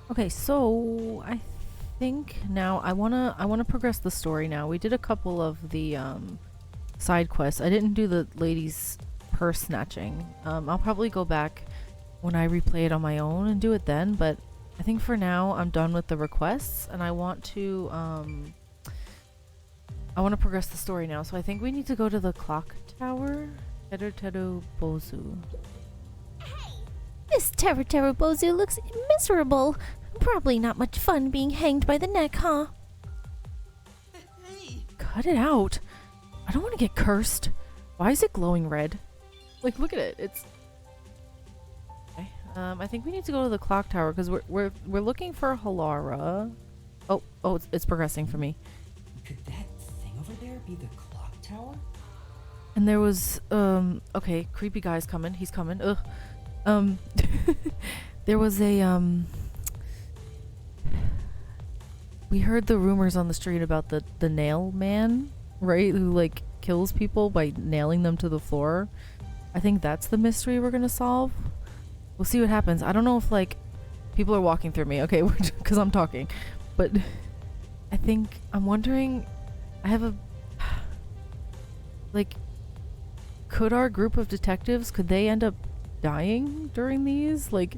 Okay, so I think now I wanna progress the story now. We did a couple of the side quests. I didn't do the lady's purse snatching. I'll probably go back when I replay it on my own and do it then, but I think for now I'm done with the requests and I want to progress the story now. So I think we need to go to the clock tower. Teru Bozu. This Teru Bozu looks miserable. Probably not much fun being hanged by the neck, huh? Hey! Cut it out. I don't want to get cursed. Why is it glowing red? Like, look at it. It's okay. I think we need to go to the clock tower because we're looking for Halara. Oh, it's progressing for me. Could that thing over there be the clock tower? And there was okay, creepy guy's coming. He's coming. Ugh. There was a we heard the rumors on the street about the nail man, right? Who like kills people by nailing them to the floor. I think that's the mystery we're gonna solve. We'll see what happens. I don't know if like people are walking through me. Okay, because I'm talking, but I think I'm wondering. I have a like. Could our group of detectives, could they end up dying during these? Like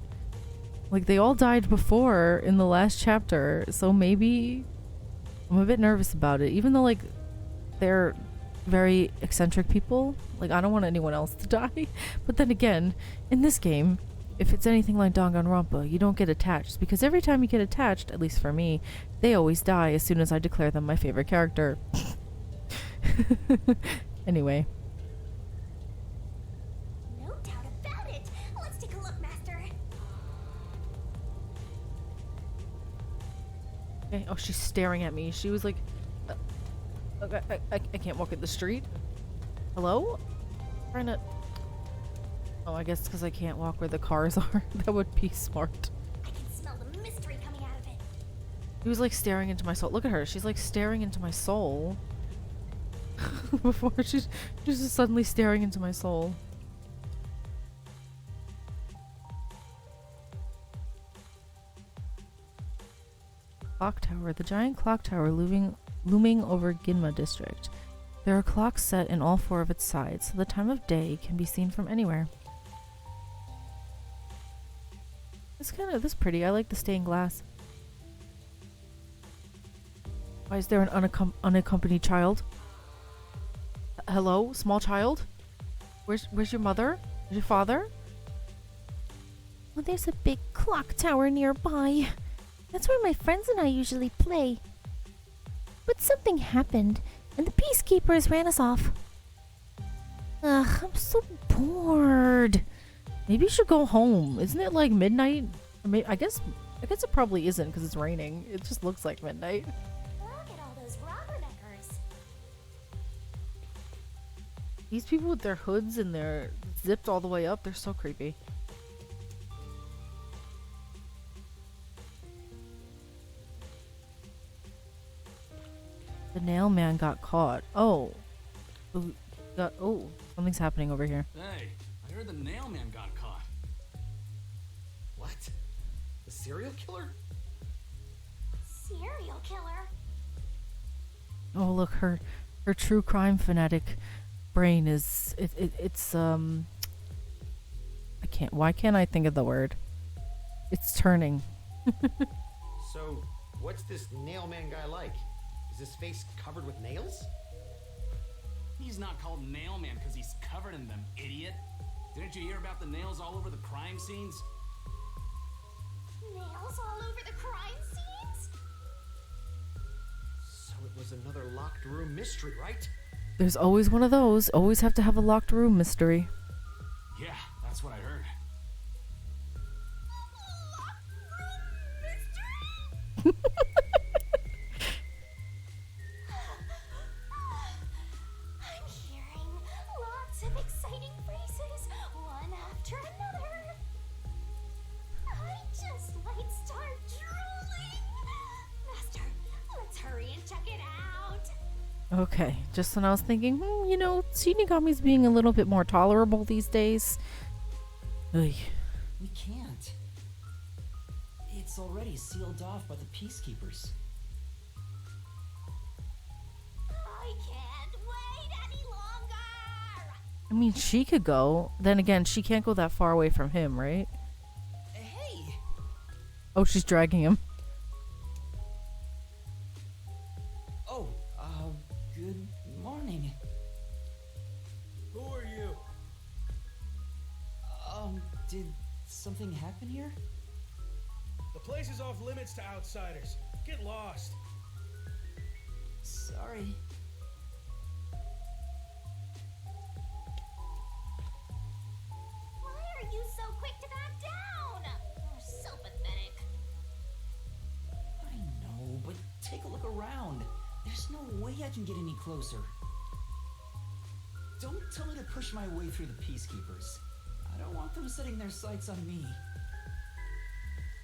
they all died before in the last chapter, so maybe I'm a bit nervous about it. Even though like they're very eccentric people, like I don't want anyone else to die. But then again, in this game, if it's anything like Danganronpa, you don't get attached because every time you get attached, at least for me, they always die as soon as I declare them my favorite character. Anyway. Okay. Oh, she's staring at me. She was like, okay, I can't walk in the street. Hello? Trying to. Oh, I guess because I can't walk where the cars are. That would be smart. I can smell the mystery coming out of it. He was like staring into my soul. Look at her. She's like staring into my soul. Before she's just suddenly staring into my soul. Clock tower. The giant clock tower looming over Ginma district. There are clocks set in all 4 of its sides, so the time of day can be seen from anywhere. This pretty. I like the stained glass. Why is there an unaccompanied child? Hello, small child? Where's your mother? Where's your father? Well, there's a big clock tower nearby. That's where my friends and I usually play. But something happened, and the peacekeepers ran us off. Ugh, I'm so bored. Maybe you should go home. Isn't it like midnight? I guess it probably isn't because it's raining. It just looks like midnight. Look at all those robberneckers. These people with their hoods and their zipped all the way up, they're so creepy. The nail man got caught. Oh. Something's happening over here. Hey, I heard the nail man got caught. What? The serial killer? Serial killer? Oh, look, her true crime fanatic brain is it's why can't I think of the word? It's turning. So, what's this nail man guy like? Is his face covered with nails? He's not called nail man because he's covered in them, idiot. Didn't you hear about the nails all over the crime scenes? Nails all over the crime scenes? So it was another locked room mystery, right? There's always one of those. Always have to have a locked room mystery. Yeah, that's what I heard. Locked room mystery? I'm hearing lots of exciting phrases, one after another. I just might start drooling. Master, let's hurry and check it out. Okay, just when I was thinking, Shinigami's being a little bit more tolerable these days. Ugh. We can't. it's already sealed off by the peacekeepers. I can't wait any longer! I mean, she could go. Then again, she can't go that far away from him, right? Hey! Oh, she's dragging him. Oh, good morning. Who are you? Did something happen here? The place is off limits to outsiders. Get lost. Sorry. Why are you so quick to back down? You're so pathetic. I know, but take a look around. There's no way I can get any closer. Don't tell me to push my way through the peacekeepers. I don't want them setting their sights on me.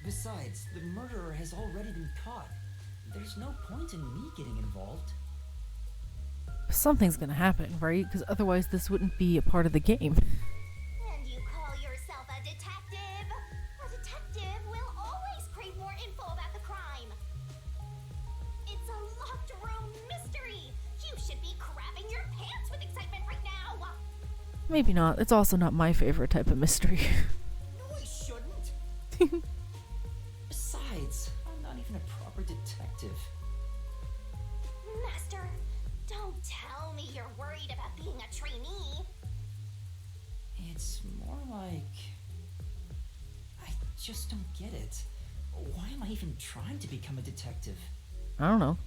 Besides, the murderer has already been caught. There's no point in me getting involved. Something's gonna happen, right? Because otherwise this wouldn't be a part of the game. And you call yourself a detective? A detective will always crave more info about the crime. It's a locked room mystery. You should be crapping your pants with excitement right now. Maybe not. It's also not my favorite type of mystery. No, I shouldn't. Besides, I'm not even a proper detective. Master, don't tell me you're worried about being a trainee. It's more like... I just don't get it. Why am I even trying to become a detective? I don't know.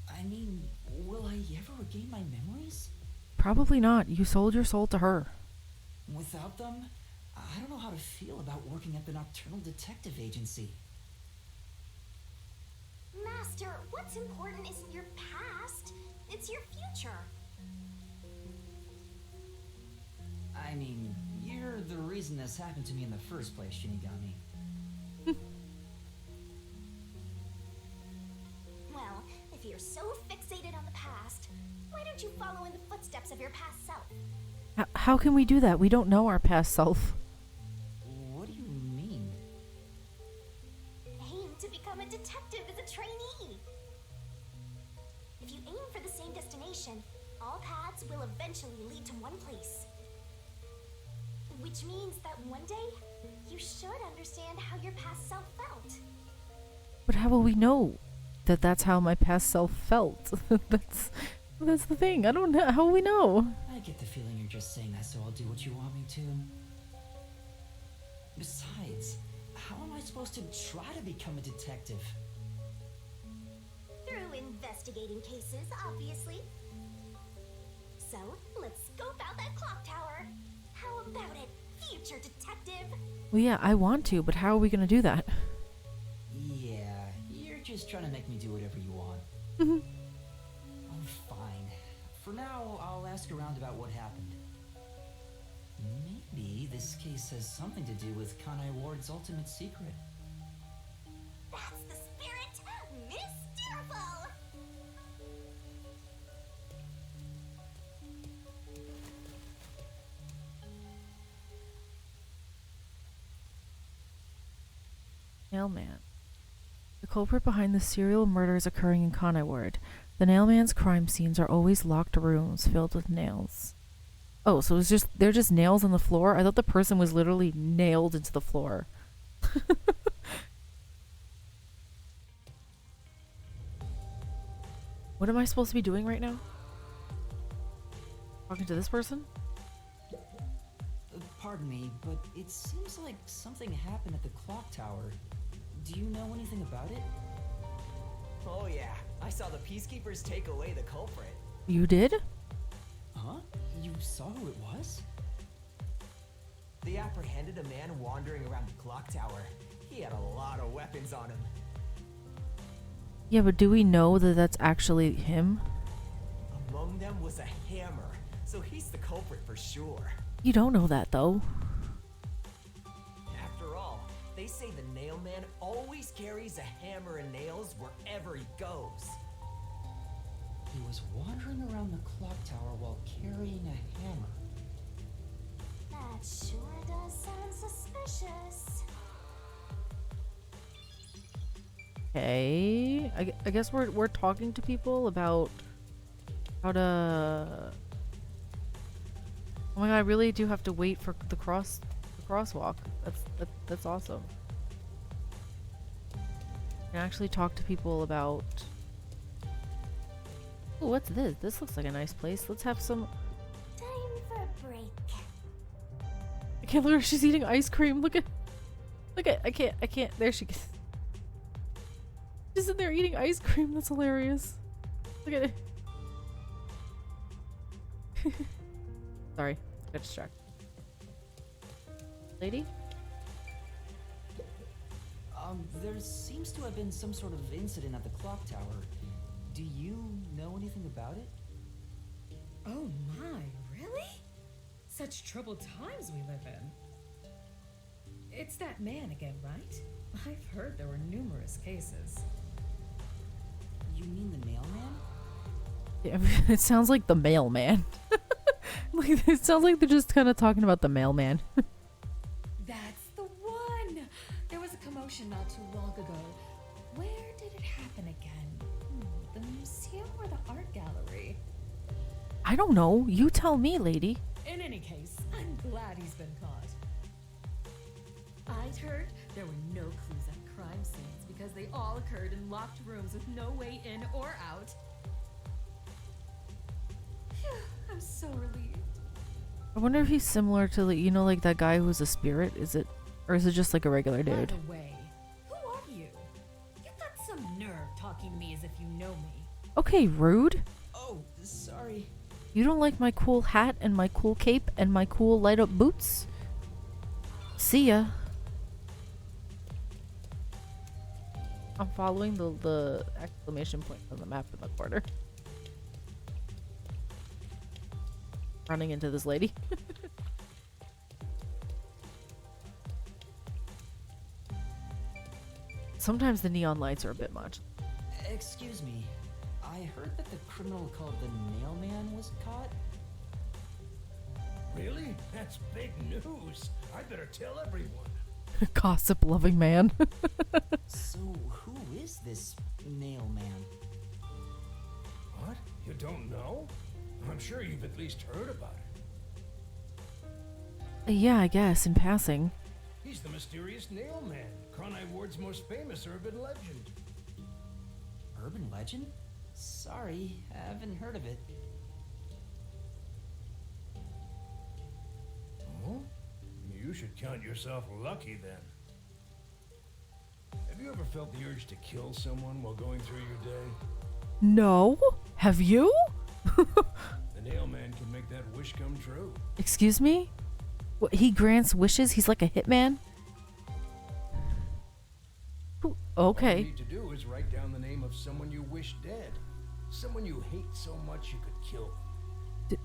I mean, will I ever regain my memories? Probably not. You sold your soul to her. Without them, I don't know how to feel about working at the Nocturnal Detective Agency. Master, what's important isn't your past, it's your future. I mean, you're the reason this happened to me in the first place, Shinigami. Well, if you're so fixated on the past, why don't you follow in the footsteps of your past self? How can we do that? We don't know our past self. What do you mean? Aim to become a detective as a trainee. If you aim for the same destination, all paths will eventually lead to one place. Which means that one day, you should understand how your past self felt. But how will we know that that's how my past self felt? that's the thing. I don't know. How will we know? I get the feeling you're just saying that so I'll do what you want me to. Besides, how am I supposed to try to become a detective? Through investigating cases, obviously. So, let's scope out that clock tower. How about it, future detective? Well, yeah, I want to, but how are we gonna do that? Yeah, you're just trying to make me do whatever you want. Oh, fine. For now, I'll ask around about what happened. Maybe this case has something to do with Kanai Ward's ultimate secret. That's the spirit! Mysterful! Nailman. The culprit behind the serial murders occurring in Kanai Ward. The Nailman's crime scenes are always locked rooms filled with nails. Oh, so they're just nails on the floor? I thought the person was literally nailed into the floor. What am I supposed to be doing right now? Talking to this person? Pardon me, but it seems like something happened at the Clocktower. Do you know anything about it? Oh yeah, I saw the peacekeepers take away the culprit. You did? Huh? You saw who it was? They apprehended a man wandering around the clock tower. He had a lot of weapons on him. Yeah, but do we know that that's actually him? Among them was a hammer, so he's the culprit for sure. You don't know that, though. After all, they say the Nailman always carries a hammer and nails wherever he goes. He was wandering around the clock tower while carrying a hammer. That sure does sound suspicious. Okay. I guess we're talking to people about how to. Oh my god! I really do have to wait for the crosswalk. That's awesome. I can actually talk to people about. Ooh, what's this? This looks like a nice place. Let's have some. Time for a break. I can't look at her. She's eating ice cream. Look at. I can't. There she is. She's in there eating ice cream. That's hilarious. Look at it. Sorry. Got distracted. Lady? There seems to have been some sort of incident at the Clocktower. Do you know anything about it? Oh my, really? Such troubled times we live in. It's that man again, right? I've heard there were numerous cases. You mean the mailman? Yeah, it sounds like the mailman. Like, it sounds like they're just kind of talking about the mailman. That's the one! There was a commotion not too long ago. Where did it happen again? The museum or the art gallery? I don't know. You tell me, lady. In any case, I'm glad he's been caught. I'd heard there were no clues at crime scenes because they all occurred in locked rooms with no way in or out. Phew, I'm so relieved. I wonder if he's similar to, like, you know, like that guy who's a spirit? Or is it just like a regular By dude? the way, who are you? You've got some nerve talking to me as if you know me. Okay, rude. Oh, sorry. You don't like my cool hat and my cool cape and my cool light up boots? See ya. I'm following the exclamation point on the map in the corner. Running into this lady. Sometimes the neon lights are a bit much. Excuse me. I heard that the criminal called the Nailman was caught. Really? That's big news. I better tell everyone. Gossip loving man. So, who is this Nailman? What? You don't know? I'm sure you've at least heard about it. Yeah, I guess, in passing. He's the mysterious Nailman, Kanai Ward's most famous urban legend. Urban legend? Sorry, I haven't heard of it. Oh? You should count yourself lucky then. Have you ever felt the urge to kill someone while going through your day? No? Have you? The Nailman can make that wish come true. Excuse me? What, he grants wishes? He's like a hitman? Ooh, All okay. you need to do is write down the name of someone you wish dead. Someone you hate so much you could kill. Do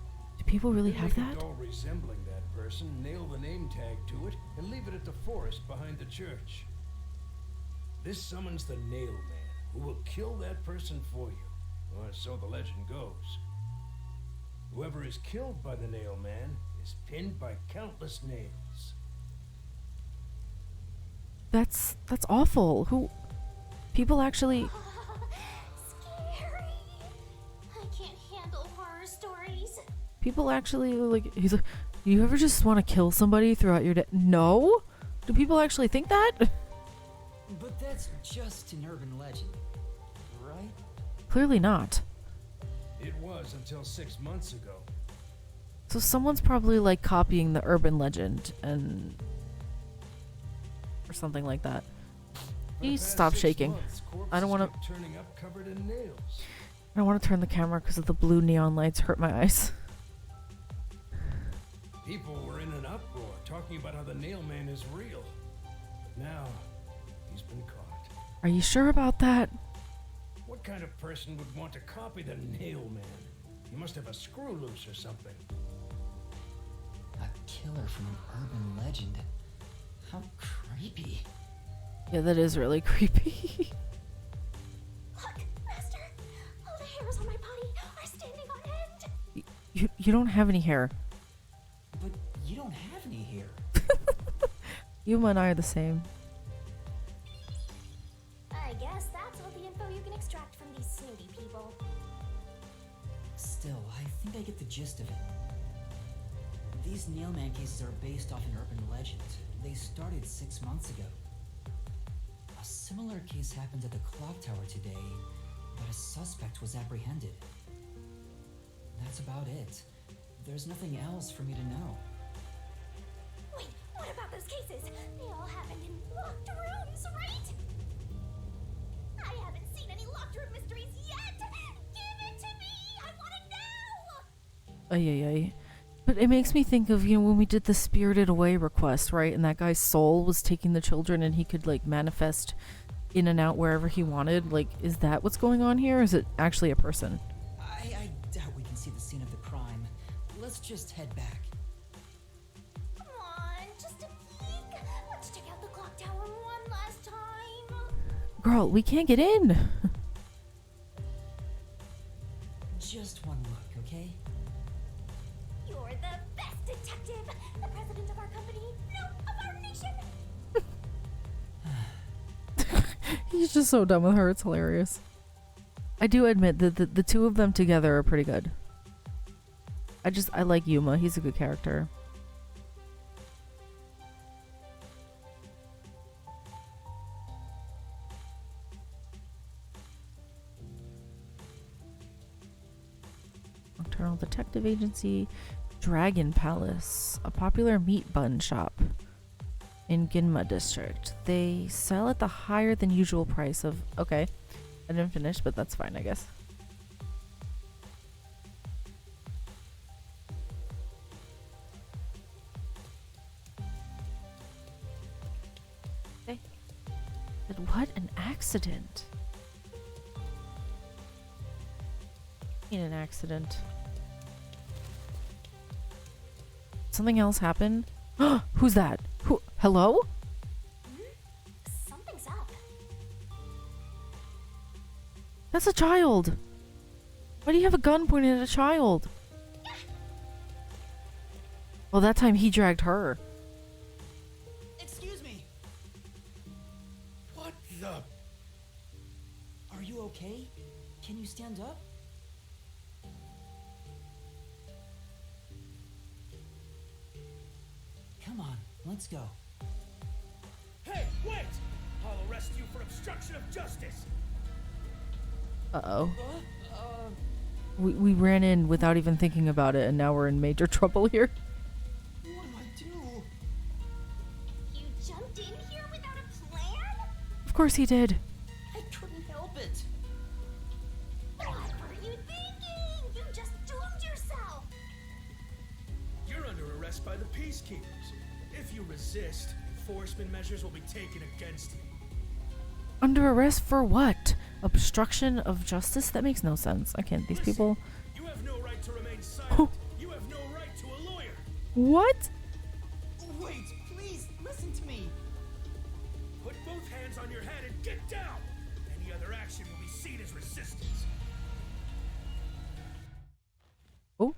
people really Then have make a that? doll resembling that person, nail the name tag to it, and leave it at the forest behind the church. This summons the Nailman, who will kill that person for you, or so the legend goes. Whoever is killed by the Nailman is pinned by countless nails. That's awful. Who? People actually. Scary. I can't handle horror stories. People actually like. He's like, you ever just want to kill somebody throughout your day? No. Do people actually think that? But that's just an urban legend, right? Clearly not. It was until 6 months ago. So someone's probably like copying the urban legend and or something like that. For You the past stop 6 shaking. months, I don't corpses wanna- kept turning up covered in nails. I don't want to turn the camera because of the blue neon lights hurt my eyes. People were in an uproar, talking about how the Nailman is real. But now, he's been caught. Are you sure about that? What kind of person would want to copy the Nailman? He must have a screw loose or something. A killer from an urban legend. How creepy. Yeah, that is really creepy. Look, Master. All the hairs on my body are standing on end. You don't have any hair. But you don't have any hair. You and I are the same. I guess that I get the gist of it. These Nailman cases are based off an urban legend. They started 6 months ago. A similar case happened at the Clocktower today, but a suspect was apprehended. That's about it. There's nothing else for me to know. Wait, what about those cases? They all happened in locked rooms, right? I haven't seen any locked room mysteries yet! Give it to me! I want it now! Ay, ay, ay. But it makes me think of, you know, when we did the Spirited Away request, right? And that guy's soul was taking the children and he could, like, manifest in and out wherever he wanted. Like, is that what's going on here? Or is it actually a person? I doubt we can see the scene of the crime. Let's just head back. Come on, just a peek. Let's check out the clock tower one last time. Girl, we can't get in. Just one look, okay? You're the best detective. The president of our company. No, of our nation. He's just so done with her. It's hilarious. I do admit that the two of them together are pretty good. I like Yuma. He's a good character. Nocturnal Detective Agency, Dragon Palace, a popular meat bun shop in Ginma District. They sell at the higher than usual price of... Okay, I didn't finish, but that's fine, I guess. Okay. But what an accident. In an accident. Something else happened? Who's that? Who? Hello? Something's up. That's a child. Why do you have a gun pointed at a child? Well, that time he dragged her. Excuse me. What the? Are you okay? Can you stand up? Come on, let's go. Hey, wait! I'll arrest you for obstruction of justice. Uh-oh. We ran in without even thinking about it, and now we're in major trouble here. What do I do? You jumped in here without a plan? Of course he did. I couldn't help it. What were you thinking? You just doomed yourself. You're under arrest by the Peacekeepers. If you resist, enforcement measures will be taken against you. Under arrest for what? Obstruction of justice? That makes no sense. I can't. These Listen, people... You have no right to remain silent. You have no right to a lawyer. What? Wait, please, listen to me. Put both hands on your head and get down. Any other action will be seen as resistance. Oh.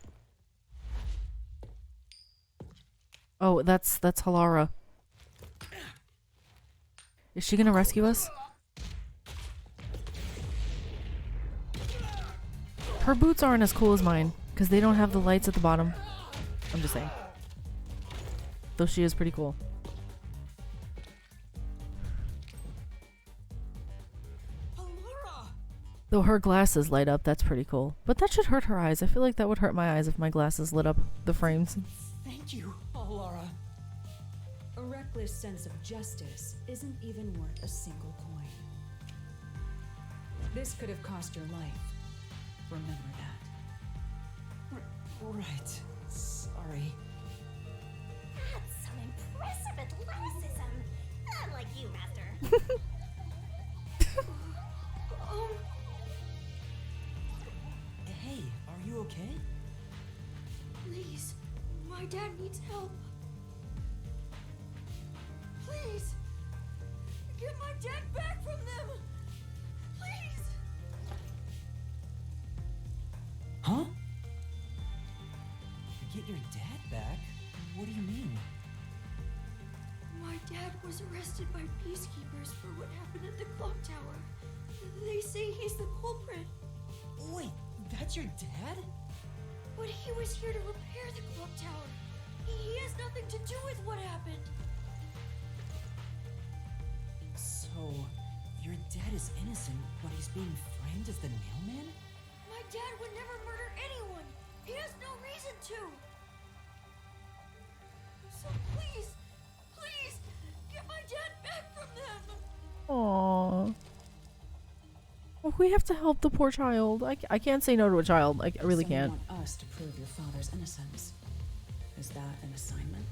Oh, that's Halara. Is she gonna rescue us? Her boots aren't as cool as mine, because they don't have the lights at the bottom. I'm just saying. Though she is pretty cool. Halara! Though her glasses light up, that's pretty cool. But that should hurt her eyes. I feel like that would hurt my eyes if my glasses lit up the frames. Thank you, Halara. A reckless sense of justice isn't even worth a single coin. This could have cost your life. Remember that. Right. Sorry. That's some impressive athleticism. Unlike you, Master. Hey, are you okay? Please, my dad needs help. Please, get my dad back from them. Please. Huh? Get your dad back? What do you mean? My dad was arrested by peacekeepers for what happened at the clock tower. They say he's the culprit. Wait, that's your dad? But he was here to repair the clock tower. He has nothing to do with what happened. So, your dad is innocent, but he's being framed as the nailman? My dad would never murder anyone. He has no reason to. So please, please, get my dad back from them. Aww. Well, we have to help the poor child. I can't say no to a child. I really So can't. You want us to prove your father's innocence? Is that an assignment?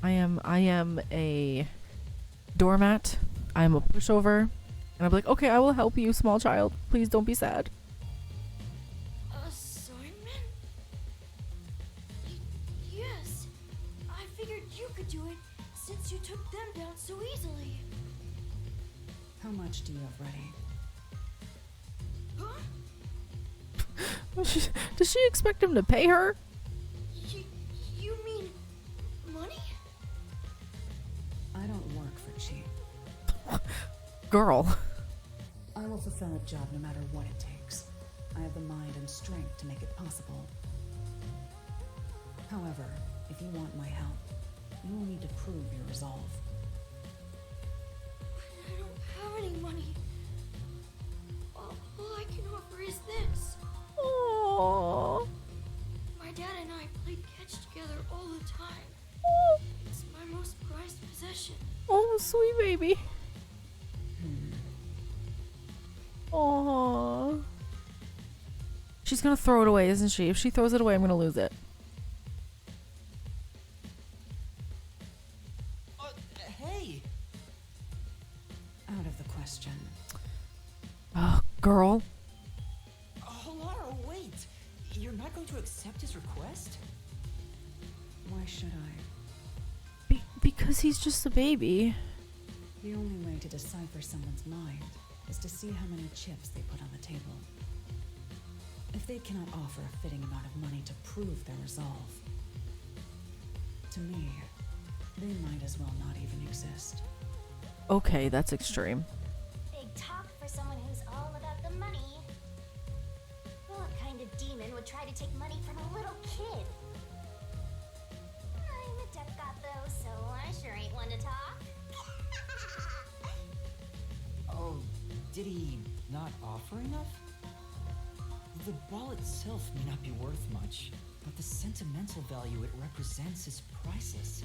I am a doormat. I am a pushover. And I'm like, okay, I will help you, small child. Please don't be sad. Assignment? Yes. I figured you could do it since you took them down so easily. How much do you have ready? Huh? Does she expect him to pay her? You mean money? I don't work for cheap. Girl. I will fulfill a job no matter what it takes. I have the mind and strength to make it possible. However, if you want my help, you will need to prove your resolve. I don't have any money. All I can offer is this. Aww. My dad and I played catch together all the time. It's my most prized possession. Oh, sweet baby. Aww. She's gonna throw it away, isn't she? If she throws it away, I'm gonna lose it. Hey! Out of the question. Oh, girl. Halara, wait! You're not going to accept his request? Why should I? Because he's just a baby. The only way to decipher someone's mind is to see how many chips they put on the table. If they cannot offer a fitting amount of money to prove their resolve, to me, they might as well not even exist. Okay, that's extreme. Big talk for someone who's all about the money. What kind of demon would try to take money from a little kid? I'm a deaf god though, so I sure ain't one to talk. Oh, did he not offer enough? The ball itself may not be worth much, but the sentimental value it represents is priceless.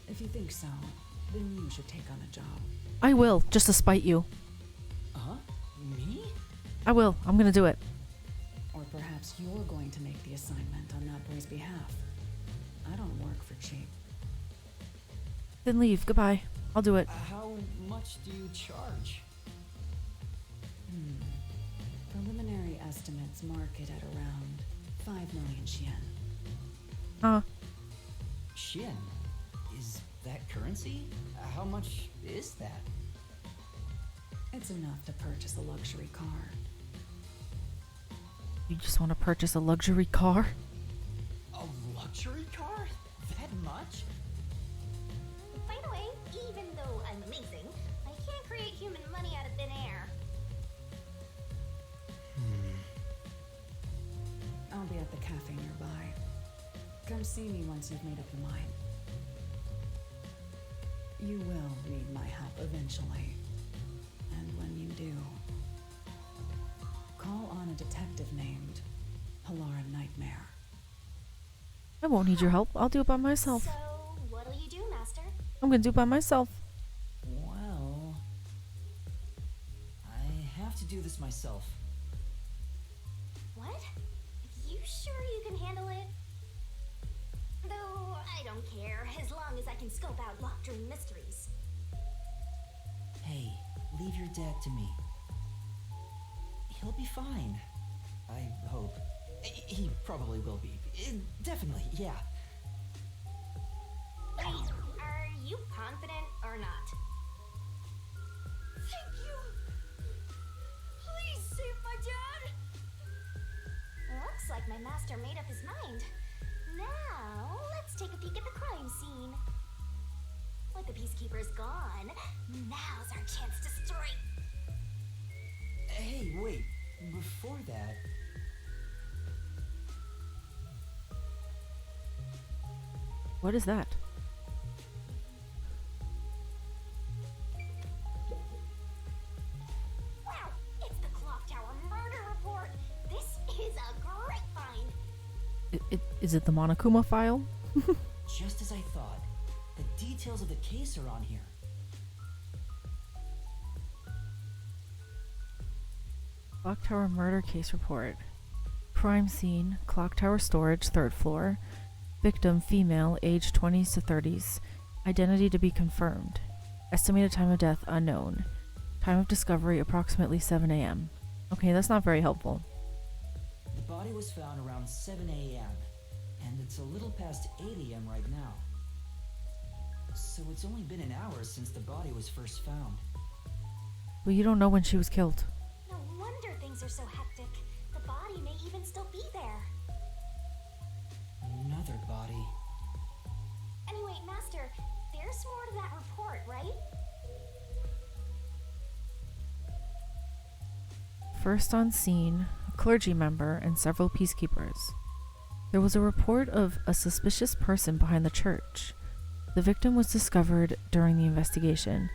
If you think so, then you should take on a job. I will, just to spite you. Huh? Me? I will. I'm gonna do it. Or perhaps you're going to make the assignment on that boy's behalf. I don't work for cheap. Then leave. Goodbye. I'll do it. How much do you charge? Preliminary estimates mark it at around 5 million yen. Shin? Is that currency? How much is that? It's enough to purchase a luxury car. You just want to purchase a luxury car? A luxury car? That much? By the way, even though I'm amazing, I can't create human money out of thin air. I'll be at the cafe nearby. Come see me once you've made up your mind. You will need my help eventually. And when you do, call on a detective named Halara Nightmare. I won't need your help. I'll do it by myself. So, what'll you do, Master? I'm gonna do it by myself. Well, I have to do this myself. What? You sure you can handle it? Though, I don't care, as long as I can scope out locked room mysteries. Hey, leave your dad to me. He'll be fine. I hope. He probably will be. Definitely, yeah. Wait, are you confident or not? Thank you. Please save my dad. Looks like my master made up his mind. Now, let's take a peek at the crime scene. With the peacekeepers gone, now's our chance to strike. Hey, wait. Before that... What is that? Wow, it's the Clocktower murder report. This is a great find. Is it the Monokuma file? Just as I thought. The details of the case are on here. Clocktower murder case report. Crime scene, Clocktower storage, 3rd floor. Victim, female, age 20s to 30s. Identity to be confirmed. Estimated time of death unknown. Time of discovery approximately 7 a.m. Okay, that's not very helpful. The body was found around 7 a.m. and it's a little past 8 a.m. right now. So it's only been an hour since the body was first found. But you don't know when she was killed. No wonder things are so hectic. The body may even still be there. Another body. Anyway, Master, there's more to that report, right? First on scene, a clergy member and several peacekeepers. There was a report of a suspicious person behind the church. The victim was discovered during the investigation.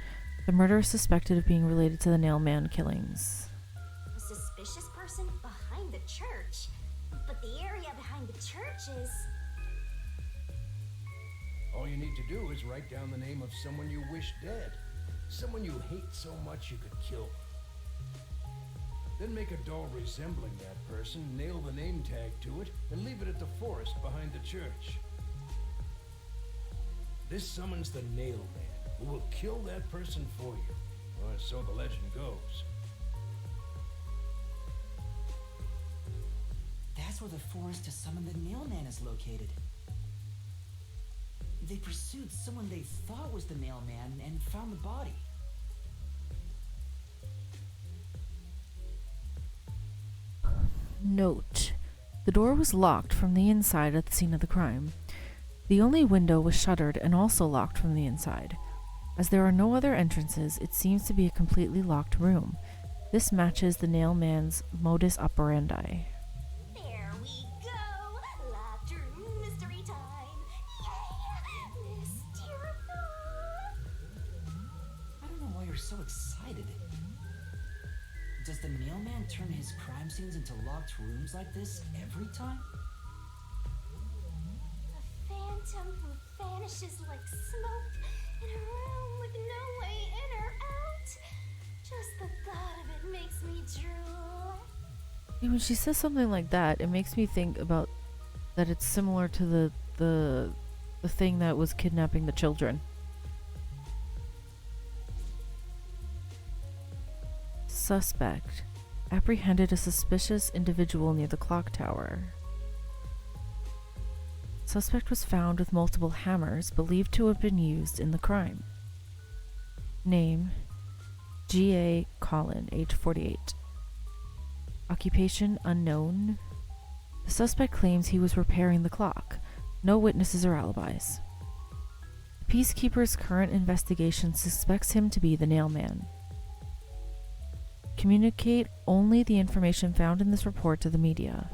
The murderer is suspected of being related to the Nailman killings. A suspicious person behind the church? But the area behind the church is... All you need to do is write down the name of someone you wish dead. Someone you hate so much you could kill. Then make a doll resembling that person, nail the name tag to it, and leave it at the forest behind the church. This summons the Nail Man, who will kill that person for you. Or so the legend goes. That's where the forest to summon the Nail Man is located. They pursued someone they thought was the Nail Man and found the body. Note: the door was locked from the inside at the scene of the crime. The only window was shuttered and also locked from the inside. As there are no other entrances, it seems to be a completely locked room. This matches the Nail Man's modus operandi. There we go! Locked room mystery time! Yay! Mystery! I don't know why you're so excited. Does the Nail Man turn his crime scenes into locked rooms like this every time? A phantom who vanishes like smoke in a room with no way in or out. Just the thought of it makes me drool. When she says something like that, it makes me think about that it's similar to the thing that was kidnapping the children. Suspect apprehended a suspicious individual near the Clocktower. Suspect was found with multiple hammers believed to have been used in the crime. Name: G.A. Collin, age 48. Occupation unknown. The suspect claims he was repairing the clock. No witnesses or alibis. The Peacekeeper's current investigation suspects him to be the Nail Man. Communicate only the information found in this report to the media.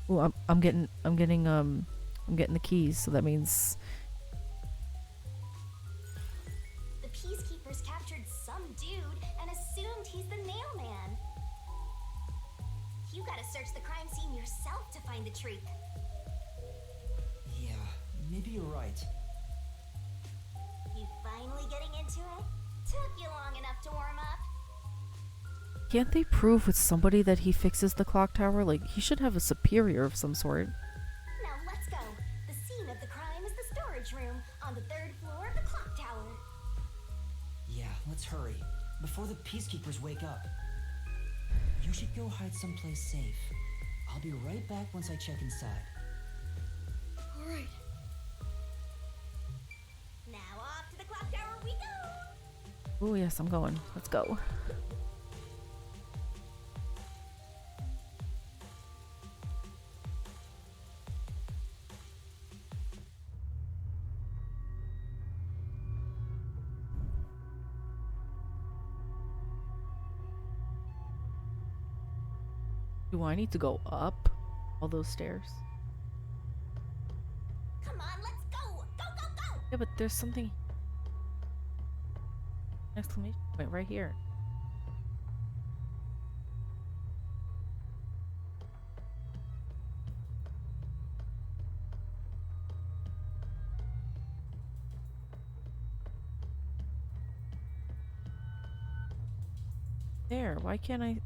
Oh, I'm getting the keys, so that means The peacekeepers captured some dude and assumed he's the Nail Man. You gotta search the crime scene yourself to find the truth. Yeah, maybe you're right. You finally getting into it? Took you long enough to warm up. can't they prove with somebody that he fixes the clock tower? Like, he should have a superior of some sort. Now let's go. The scene of the crime is the storage room on the 3rd floor of the clock tower. Yeah, let's hurry, before the peacekeepers wake up. You should go hide someplace safe. I'll be right back once I check inside. Alright. Now off to the clock tower we go! Oh yes, I'm going. Let's go. Do I need to go up all those stairs? on, let's go! Go, go, go! Yeah, but there's something. Exclamation point right here. There, why can't I?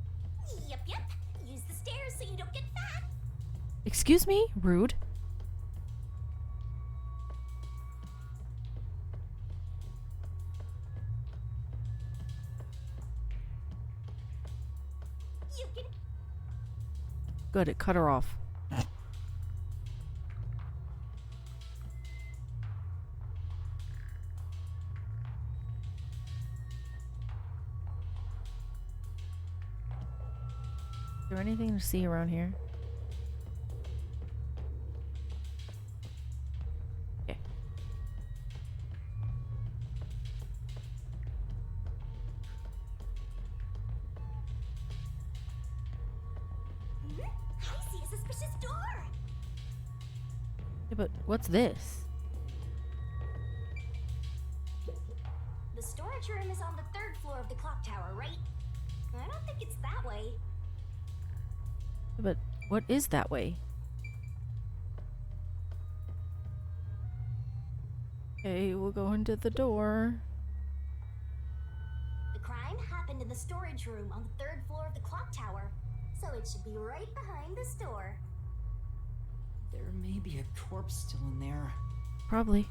Yep, yep. Use the stairs so you don't get fat. Excuse me? Rude. You can. Good, it cut her off. Is there anything to see around here? Okay. I see a suspicious door. Yeah, but what's this? The storage room is on the 3rd floor of the clock tower, right? I don't think it's that way. But what is that way? Okay, we'll go into the door. The crime happened in the storage room on the 3rd floor of the clock tower, so it should be right behind the store. There may be a corpse still in there. Probably.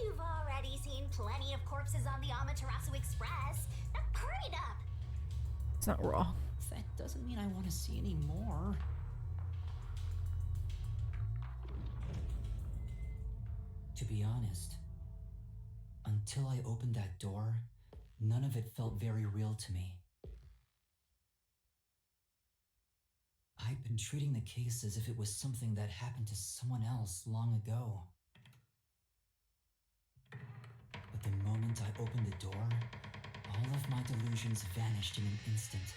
You've already seen plenty of corpses on the Amaterasu Express. Now hurry it up. It's not raw. That doesn't mean I want to see any more. To be honest, until I opened that door, none of it felt very real to me. I'd been treating the case as if it was something that happened to someone else long ago. But the moment I opened the door, all of my delusions vanished in an instant.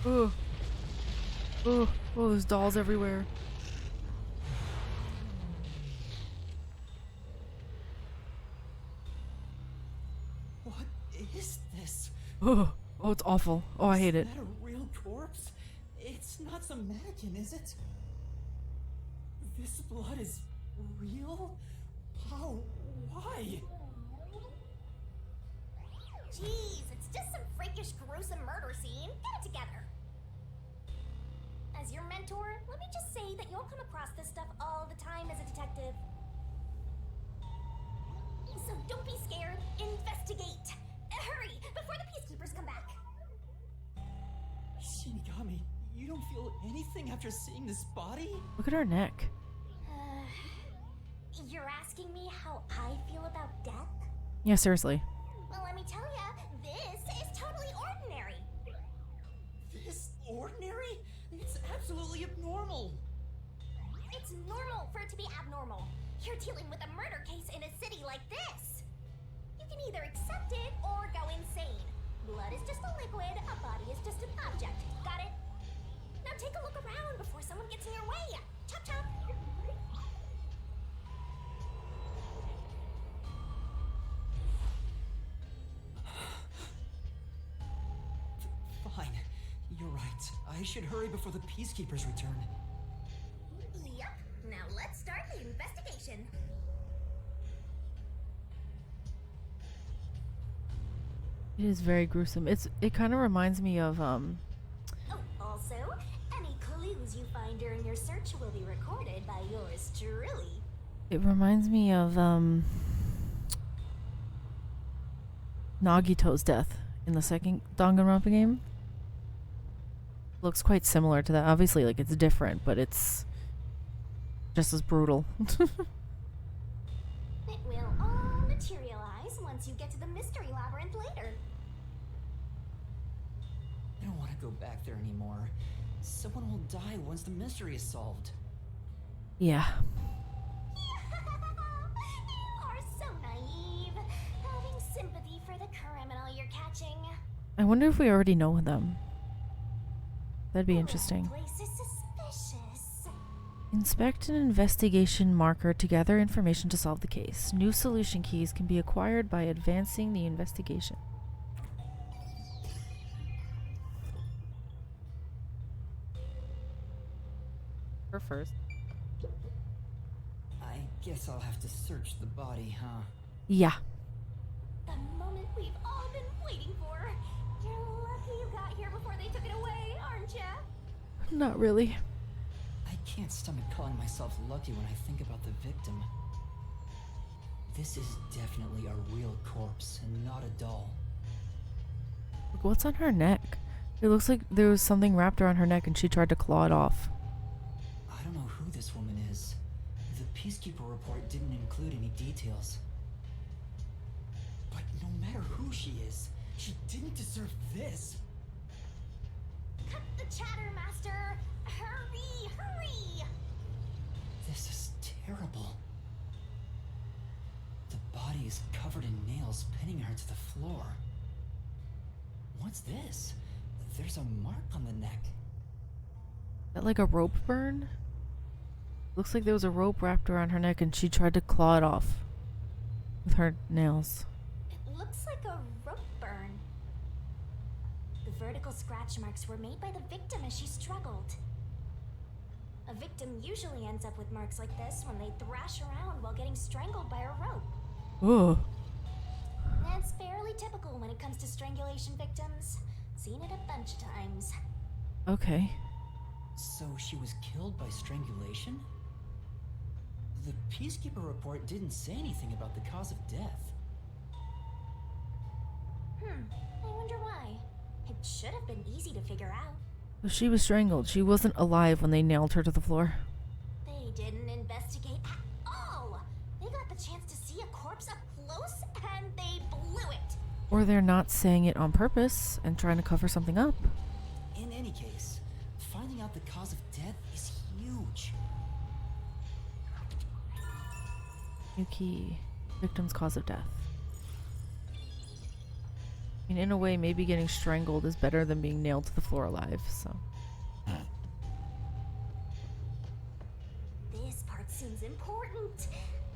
Oh. Oh, oh, there's dolls everywhere. What is this? Oh, oh, it's awful. Oh, I hate it. Is that a real corpse? It's not some mannequin, is it? This blood is real? How? Why? Jeez, it's just some freakish, gruesome murder scene. Get it together. As your mentor, let me just say that you'll come across this stuff all the time as a detective. So don't be scared. Investigate. Hurry, before the peacekeepers come back. Shinigami, you don't feel anything after seeing this body? Look at her neck. You're asking me how I feel about death? Yeah, seriously. Well, let me tell ya, this is totally ordinary. This ordinary? It's absolutely abnormal. It's normal for it to be abnormal. You're dealing with a murder case in a city like this. You can either accept it or go insane. Blood is just a liquid, a body is just an object. Got it? Now take a look around before someone gets in your way. Chop chop. Fine. You're right. I should hurry before the peacekeepers return. Yep. Now let's start the investigation. It is very gruesome. It kind of reminds me of Oh, also, any clues you find during your search will be recorded by yours truly. It reminds me of Nagito's death in the second Danganronpa game. Looks quite similar to that. Obviously, like, it's different, but it's just as brutal. It will all materialize once you get to the mystery labyrinth later. I don't want to go back there anymore. Someone will die once the mystery is solved. Yeah. You are so naive, having sympathy for the criminal you're catching. I wonder if we already know them. That'd be interesting. That place is suspicious. Inspect an investigation marker to gather information to solve the case. New solution keys can be acquired by advancing the investigation. Her first. I guess I'll have to search the body, huh? Yeah. The moment we've all been waiting for. You're lucky you got here before they took it away, aren't ya? Not really. I can't stomach calling myself lucky when I think about the victim. This is definitely a real corpse and not a doll. Look, what's on her neck? It looks like there was something wrapped around her neck and she tried to claw it off. I don't know who this woman is. The Peacekeeper report didn't include any details. But no matter who she is, she didn't deserve this. Cut the chatter, Master! Hurry, hurry! This is terrible. The body is covered in nails pinning her to the floor. What's this? There's a mark on the neck. Is that like a rope burn? Looks like there was a rope wrapped around her neck and she tried to claw it off with her nails. It looks like a rope burn. The vertical scratch marks were made by the victim as she struggled. A victim usually ends up with marks like this when they thrash around while getting strangled by a rope. Ugh. That's fairly typical when it comes to strangulation victims. Seen it a bunch of times. Okay. So she was killed by strangulation? The Peacekeeper report didn't say anything about the cause of death. I wonder why. It should have been easy to figure out. So she was strangled. She wasn't alive when they nailed her to the floor. They didn't investigate at all. They got the chance to see a corpse up close and they blew it. Or they're not saying it on purpose and trying to cover something up. In any case, finding out the cause of death is huge. New key. Victim's cause of death. I mean, in a way, maybe getting strangled is better than being nailed to the floor alive, so. This part seems important.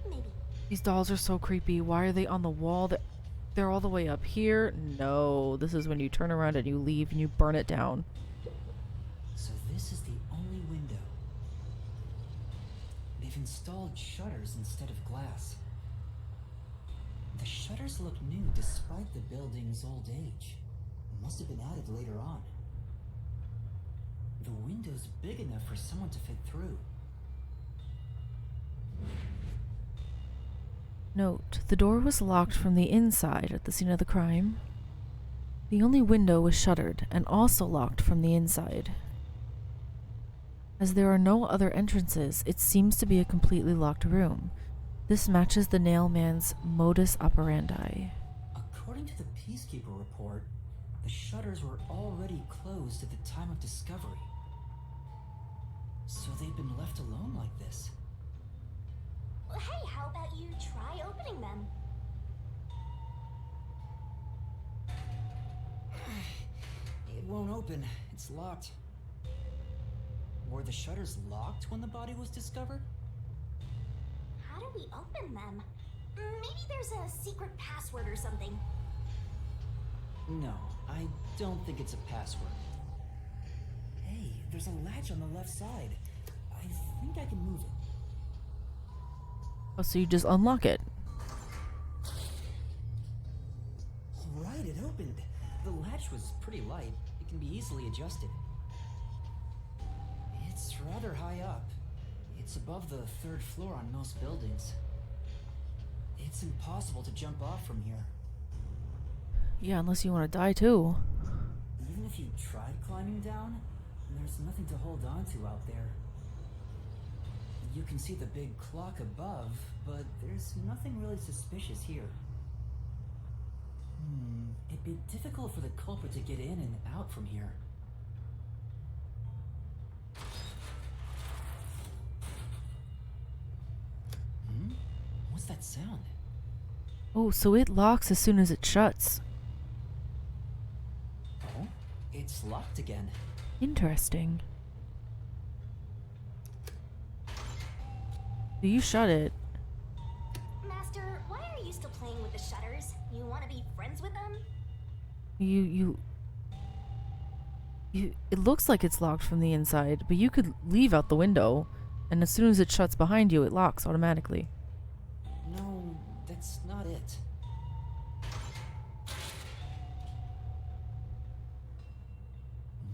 Maybe. These dolls are so creepy. Why are they on the wall? They're all the way up here? No, this is when you turn around and you leave and you burn it down. So this is the only window. They've installed shutters instead of glass. The shutters look new despite the building's old age. Must have been added later on. The window's big enough for someone to fit through. Note, the door was locked from the inside at the scene of the crime. The only window was shuttered and also locked from the inside. As there are no other entrances, it seems to be a completely locked room. This matches the nail man's modus operandi. According to the Peacekeeper report, the shutters were already closed at the time of discovery. So they've been left alone like this. Well, hey, how about you try opening them? It won't open. It's locked. Were the shutters locked when the body was discovered? How do we open them? Maybe there's a secret password or something. No, I don't think it's a password. Hey, there's a latch on the left side. I think I can move it. Oh, so you just unlock it. Right, it opened. The latch was pretty light. It can be easily adjusted. It's rather high up. It's above the third floor on most buildings. It's impossible to jump off from here. Yeah, unless you want to die too. Even if you tried climbing down, there's nothing to hold on to out there. You can see the big clock above, but there's nothing really suspicious here. It'd be difficult for the culprit to get in and out from here. What's that sound? Oh, so it locks as soon as it shuts. Oh, it's locked again. Interesting. You shut it. Master, why are you still playing with the shutters? You want to be friends with them? You. It looks like it's locked from the inside, but you could leave out the window, and as soon as it shuts behind you, it locks automatically. No, that's not it.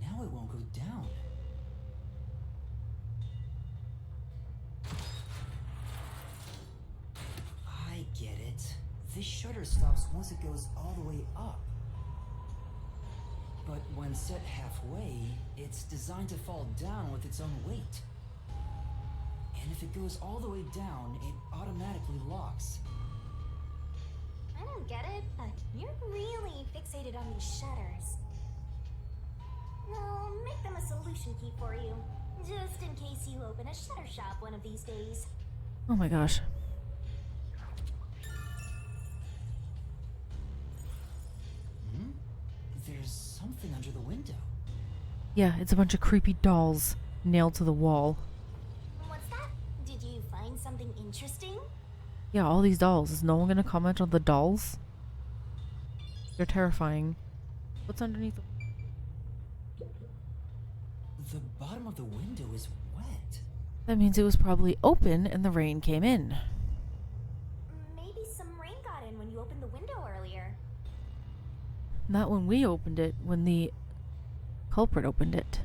Now it won't go down. I get it. This shutter stops once it goes all the way up. But when set halfway, it's designed to fall down with its own weight. And if it goes all the way down, it automatically locks. I don't get it, but you're really fixated on these shutters. I'll make them a solution key for you, just in case you open a shutter shop one of these days. Oh my gosh. There's something under the window. Yeah, it's a bunch of creepy dolls nailed to the wall. What's that? Did you find something interesting? Yeah, all these dolls. Is no one gonna comment on the dolls? They're terrifying. What's underneath? The bottom of the window is wet. That means it was probably open and the rain came in. Maybe some rain got in when you opened the window earlier. Not when we opened it, when the culprit opened it.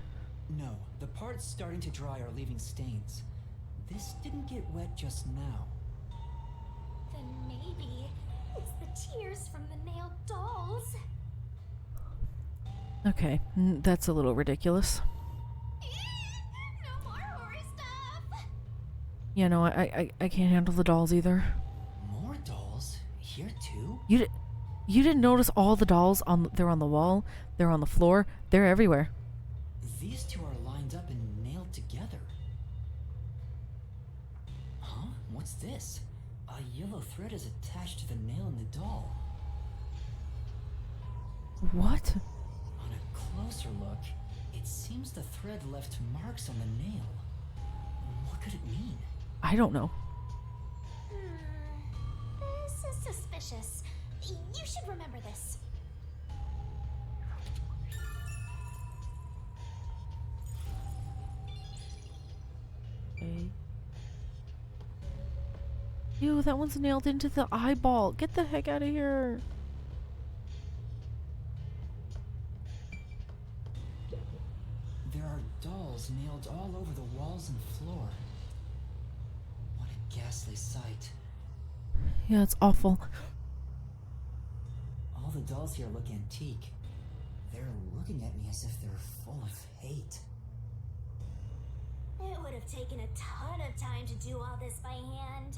No, the parts starting to dry are leaving stains. This didn't get wet just now. Then maybe it's the tears from the nailed dolls. Okay, that's a little ridiculous. No more horror stuff. Yeah, no, I can't handle the dolls either. More dolls? Here too? You didn't notice all the dolls they're on the wall, they're on the floor, they're everywhere. These two are lined up and nailed together. Huh? What's this? A yellow thread is attached to the nail in the doll. What? On a closer look, it seems the thread left marks on the nail. What could it mean? I don't know. This is suspicious. You should remember this. Okay. Ew, that one's nailed into the eyeball. Get the heck out of here. There are dolls nailed all over the walls and floor. What a ghastly sight. Yeah, it's awful. All the dolls here look antique. They're looking at me as if they're full of hate. It would have taken a ton of time to do all this by hand.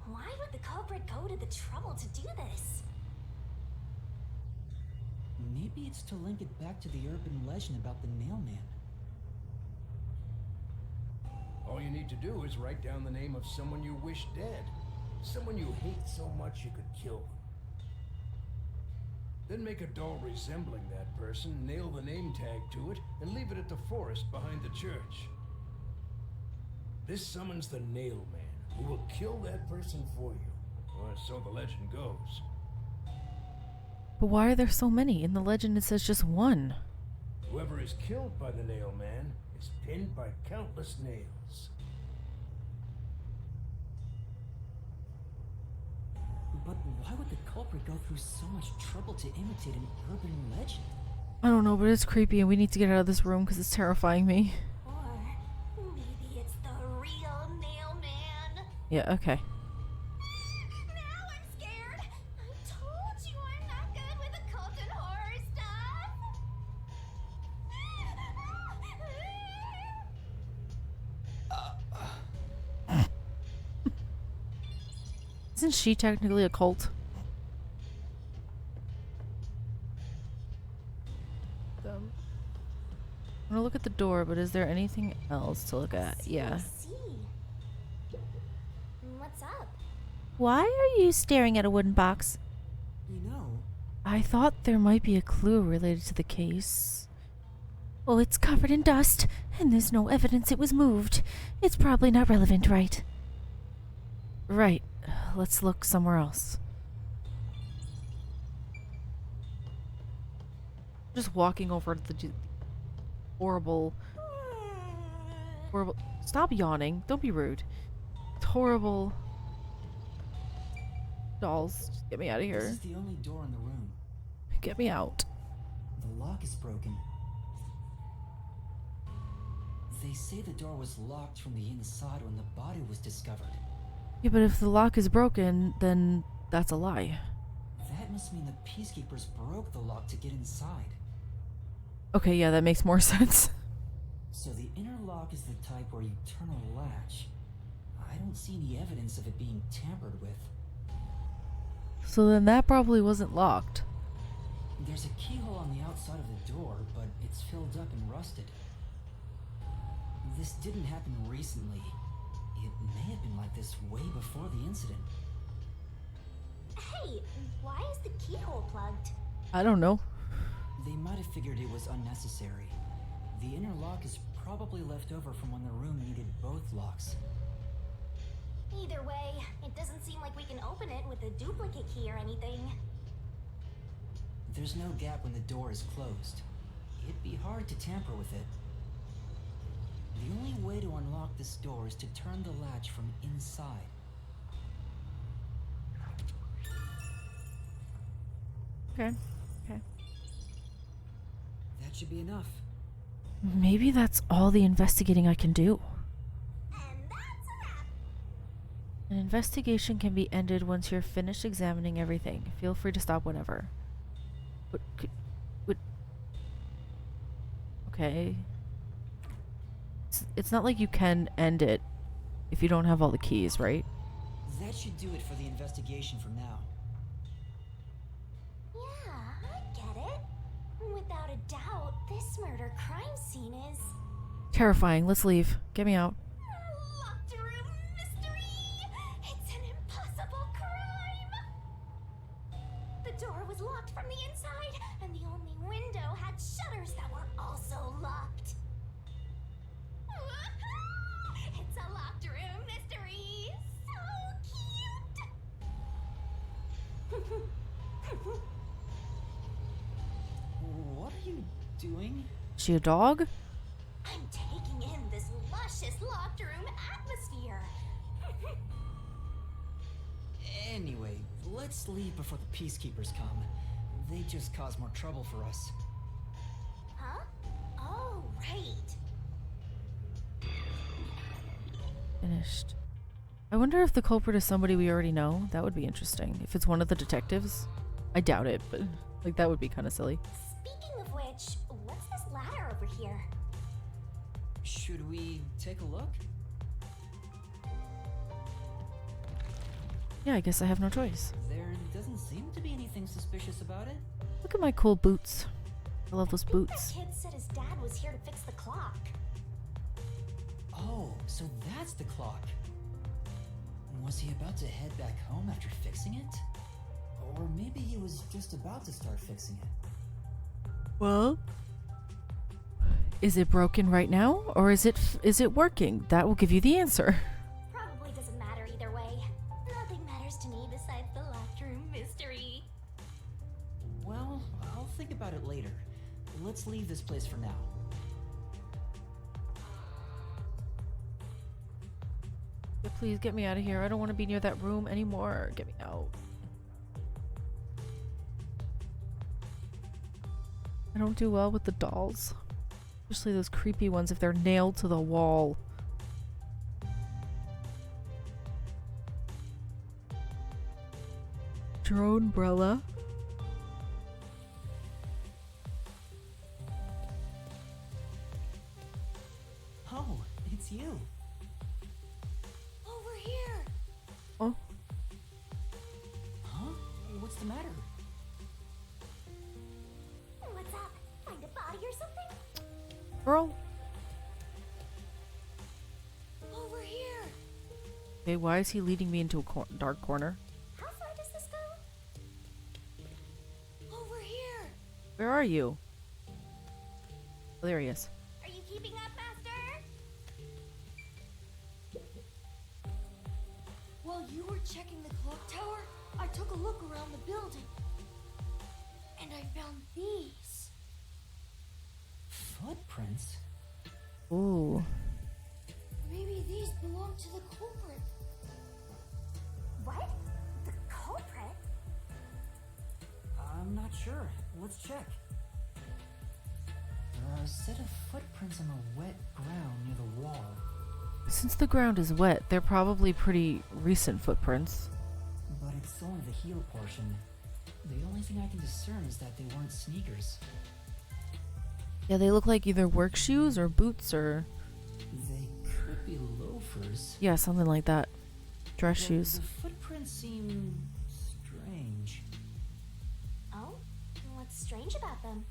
Why would the culprit go to the trouble to do this? Maybe it's to link it back to the urban legend about the Nailman. All you need to do is write down the name of someone you wish dead. Someone you hate so much you could kill them. Then make a doll resembling that person, nail the name tag to it, and leave it at the forest behind the church. This summons the Nailman, who will kill that person for you. Or so the legend goes. But why are there so many? In the legend it says just one. Whoever is killed by the Nailman is pinned by countless nails. But why would the culprit go through so much trouble to imitate an urban legend? I don't know, but it's creepy and we need to get out of this room because it's terrifying me. Or maybe it's the real Nailman. Yeah, okay. Now I'm scared. I told you I'm not good with occult and horror stuff. Isn't she technically a cult? I'm gonna look at the door, but is there anything else to look at? Yeah. What's up? Why are you staring at a wooden box? You know, I thought there might be a clue related to the case. Oh, it's covered in dust, and there's no evidence it was moved. It's probably not relevant, right? Right. Let's look somewhere else. Just walking over to the horrible... Stop yawning. Don't be rude. Horrible dolls. Just get me out of here. This is the only door in the room. Get me out. The lock is broken. They say the door was locked from the inside when the body was discovered. Yeah, but if the lock is broken, then that's a lie. That must mean the peacekeepers broke the lock to get inside. Okay, yeah, that makes more sense. So the inner lock is the type where you turn a latch. I don't see any evidence of it being tampered with. So then that probably wasn't locked. There's a keyhole on the outside of the door, but it's filled up and rusted. This didn't happen recently. It may have been like this way before the incident. Hey, why is the keyhole plugged? I don't know. They might have figured it was unnecessary. The inner lock is probably left over from when the room needed both locks. Either way, it doesn't seem like we can open it with a duplicate key or anything. There's no gap when the door is closed. It'd be hard to tamper with it. The only way to unlock this door is to turn the latch from inside. Okay. Okay. That should be enough. Maybe that's all the investigating I can do. And that's a wrap. An investigation can be ended once you're finished examining everything. Feel free to stop whenever. But okay. It's not like you can end it if you don't have all the keys, right? That should do it for the investigation for now. Yeah, I get it. Without a doubt, this murder crime scene is... Terrifying. Let's leave. Get me out. Locked room mystery! It's an impossible crime! The door was locked from the inside, and the only window had shutters that were also locked. It's a locked room mystery! So cute! What are you doing? Is she a dog? I'm taking in this luscious locked room atmosphere. Anyway, let's leave before the peacekeepers come. They just cause more trouble for us. Huh? Oh, right. Finished. I wonder if the culprit is somebody we already know. That would be interesting. If it's one of the detectives. I doubt it, but like that would be kind of silly. Speaking of which, what's this ladder over here? Should we take a look? Yeah, I guess I have no choice. There doesn't seem to be anything suspicious about it. Look at my cool boots. I love those boots. That kid said his dad was here to fix the clock. Oh, so that's the clock. Was he about to head back home after fixing it? Or maybe he was just about to start fixing it. Well, is it broken right now, or is it working? That will give you the answer. Probably doesn't matter either way. Nothing matters to me besides the locked room mystery. Well, I'll think about it later. Let's leave this place for now. Yeah, please get me out of here. I don't want to be near that room anymore. Get me out. I don't do well with the dolls. Especially those creepy ones if they're nailed to the wall. Drone umbrella. Oh, it's you. Over here. Oh. Huh? What's the matter? What's up? Find a body or something? Girl. Over here. Okay, why is he leading me into a dark corner? How far does this go? Over here. Where are you? Oh, there he is. Are you keeping up, Master? While you were checking the clock tower, I took a look around the building. And I found these. Footprints? Ooh. Maybe these belong to the culprit. What? The culprit? I'm not sure. Let's check. There are a set of footprints on the wet ground near the wall. Since the ground is wet, they're probably pretty recent footprints. But it's only the heel portion. The only thing I can discern is that they weren't sneakers. Yeah, they look like either work shoes or boots or... They could be loafers. Yeah, something like that. Dress But shoes. the footprints seem strange. Oh? What's strange about them?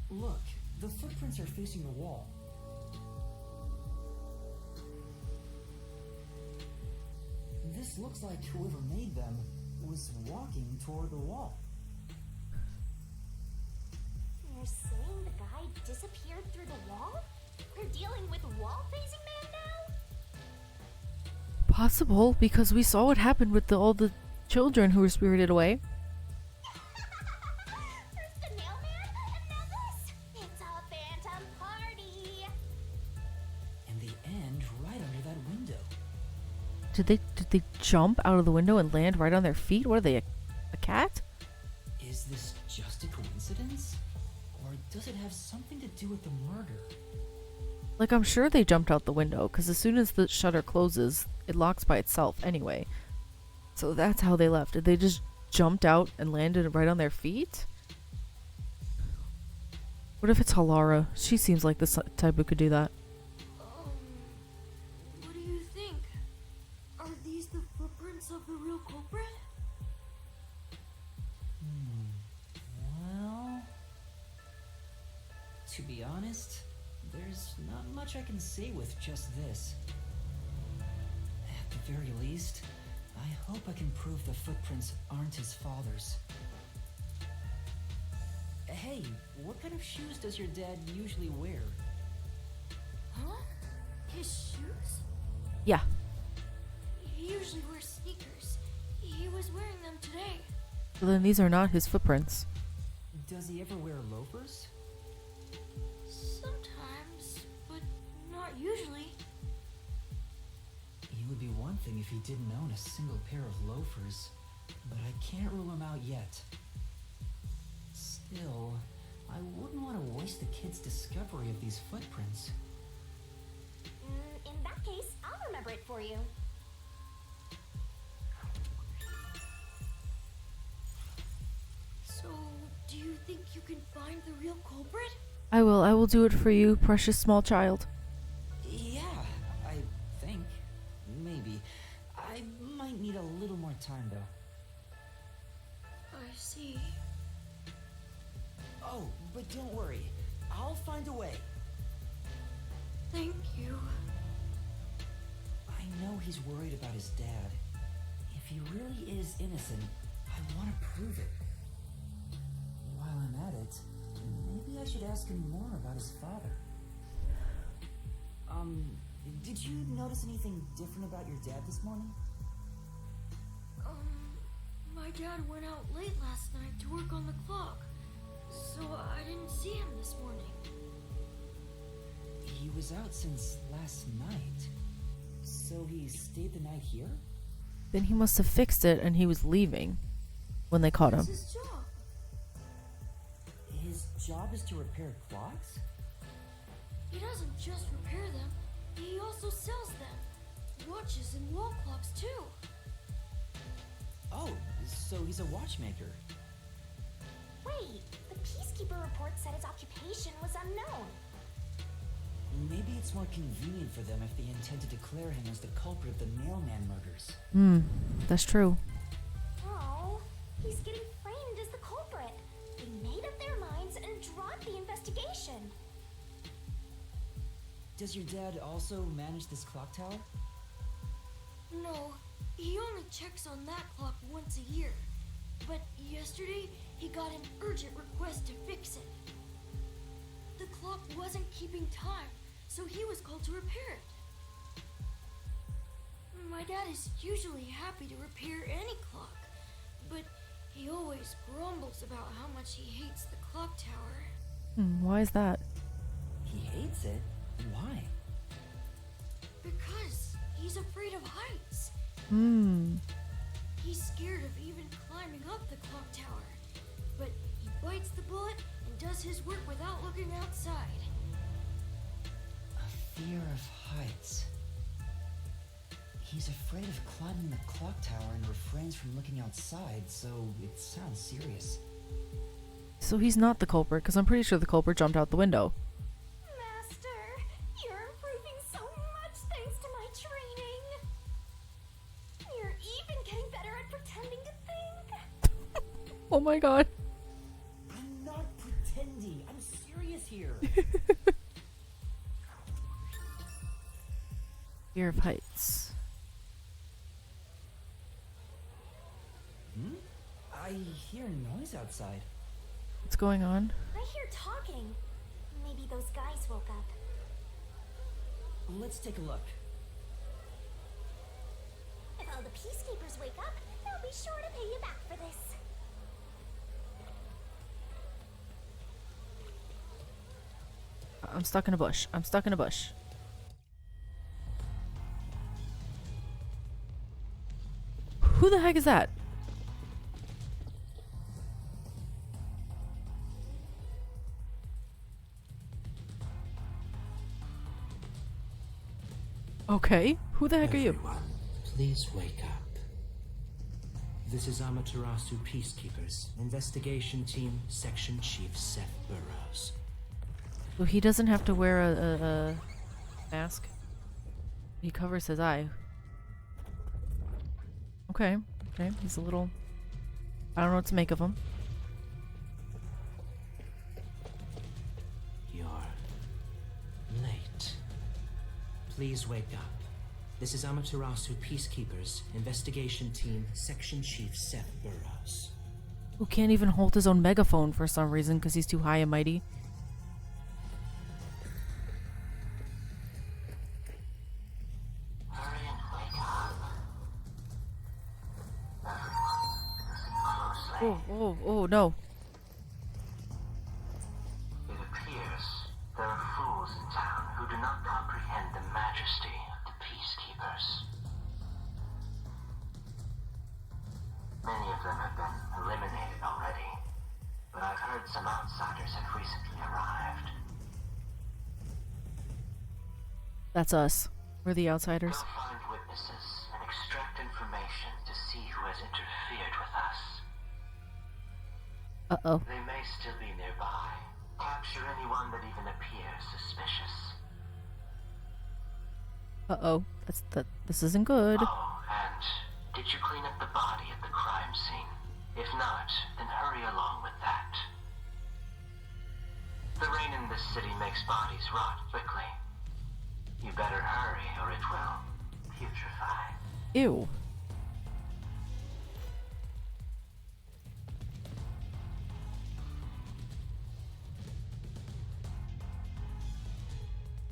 Look, the footprints are facing the wall. This looks like whoever made them was walking toward the wall. You're saying the guy disappeared through the wall? We're dealing with wall-facing man now? Possible, because we saw what happened with all the children who were spirited away. First the nailman, and now this! It's a phantom party! And they end right under that window. Did they jump out of the window and land right on their feet? What are they, a cat? Is this just a coincidence? Or does it have something to do with the murder? Like, I'm sure they jumped out the window, because as soon as the shutter closes, it locks by itself anyway. So that's how they left. Did they just jumped out and landed right on their feet? What if it's Halara? She seems like the type who could do that. What do you think? Are these the footprints of the real culprit? Well, to be honest, there's not much I can say with just this. At the very least, I hope I can prove the footprints aren't his father's. Hey, what kind of shoes does your dad usually wear? Huh? His shoes? Yeah. He usually wears sneakers. He was wearing them today. So then these are not his footprints. Does he ever wear loafers? Sometimes, but not usually. It would be one thing if he didn't own a single pair of loafers, but I can't rule him out yet. Still, I wouldn't want to waste the kid's discovery of these footprints. In that case, I'll remember it for you. So, do you think you can find the real culprit? I will do it for you, precious small child. Yeah, I think. Maybe. I might need a little more time, though. I see. Oh, but don't worry. I'll find a way. Thank you. I know he's worried about his dad. If he really is innocent, I want to prove it. While I'm at it, maybe I should ask him more about his father. Did you notice anything different about your dad this morning? My dad went out late last night to work on the clock, so I didn't see him this morning. He was out since last night. So he stayed the night here? Then he must have fixed it and he was leaving when they caught him. That's his job. His job is to repair clocks? He doesn't just repair them, he also sells them. Watches and wall clocks too. Oh, so he's a watchmaker. Wait, the Peacekeeper report said his occupation was unknown. Maybe it's more convenient for them if they intend to declare him as the culprit of the mailman murders. That's true. Oh, he's getting framed as the culprit. They made up their minds and dropped the investigation. Does your dad also manage this clock tower? No, he only checks on that clock once a year. But yesterday, he got an urgent request to fix it. The clock wasn't keeping time, so he was called to repair it. My dad is usually happy to repair any clock, but he always grumbles about how much he hates the clock tower. Why is that? He hates it? Why? Because he's afraid of heights. He's scared of even climbing up the clock tower, but he bites the bullet and does his work without looking outside. A fear of heights. He's afraid of climbing the clock tower and refrains from looking outside, so it sounds serious. So he's not the culprit, because I'm pretty sure the culprit jumped out the window. Master, you're improving so much thanks to my training. You're even getting better at pretending to think. Oh my god. I'm not pretending. I'm serious here. Fear of heights. I hear noise outside. What's going on? I hear talking. Maybe those guys woke up. Let's take a look. If all the peacekeepers wake up, they'll be sure to pay you back for this. I'm stuck in a bush. I'm stuck in a bush. Who the heck is that? Okay, who the heck are you? Everyone, please wake up. This is Amaterasu Peacekeepers, Investigation Team, Section Chief Seth Burrows. So he doesn't have to wear a mask. He covers his eye. Okay, okay, he's a little... I don't know what to make of him. You're late. Please wake up. This is Amaterasu Peacekeepers, Investigation Team, Section Chief Seth Burrows. Who can't even hold his own megaphone for some reason because he's too high and mighty. Hurry and wake up. Oh, oh, oh, no. It appears there are fools in town who do not comprehend the majesty of the Peacekeepers. Many of them have been eliminated already, but I've heard some outsiders have recently arrived. That's us. We're the outsiders. We'll find witnesses and extract information to see who has interfered with us. Uh-oh. They may still be nearby. Capture anyone that even appears suspicious. Uh-oh. This isn't good. Oh, and did you clean up the body at the crime scene? If not, then hurry along with that. The rain in this city makes bodies rot quickly. You better hurry or it will putrefy. Ew.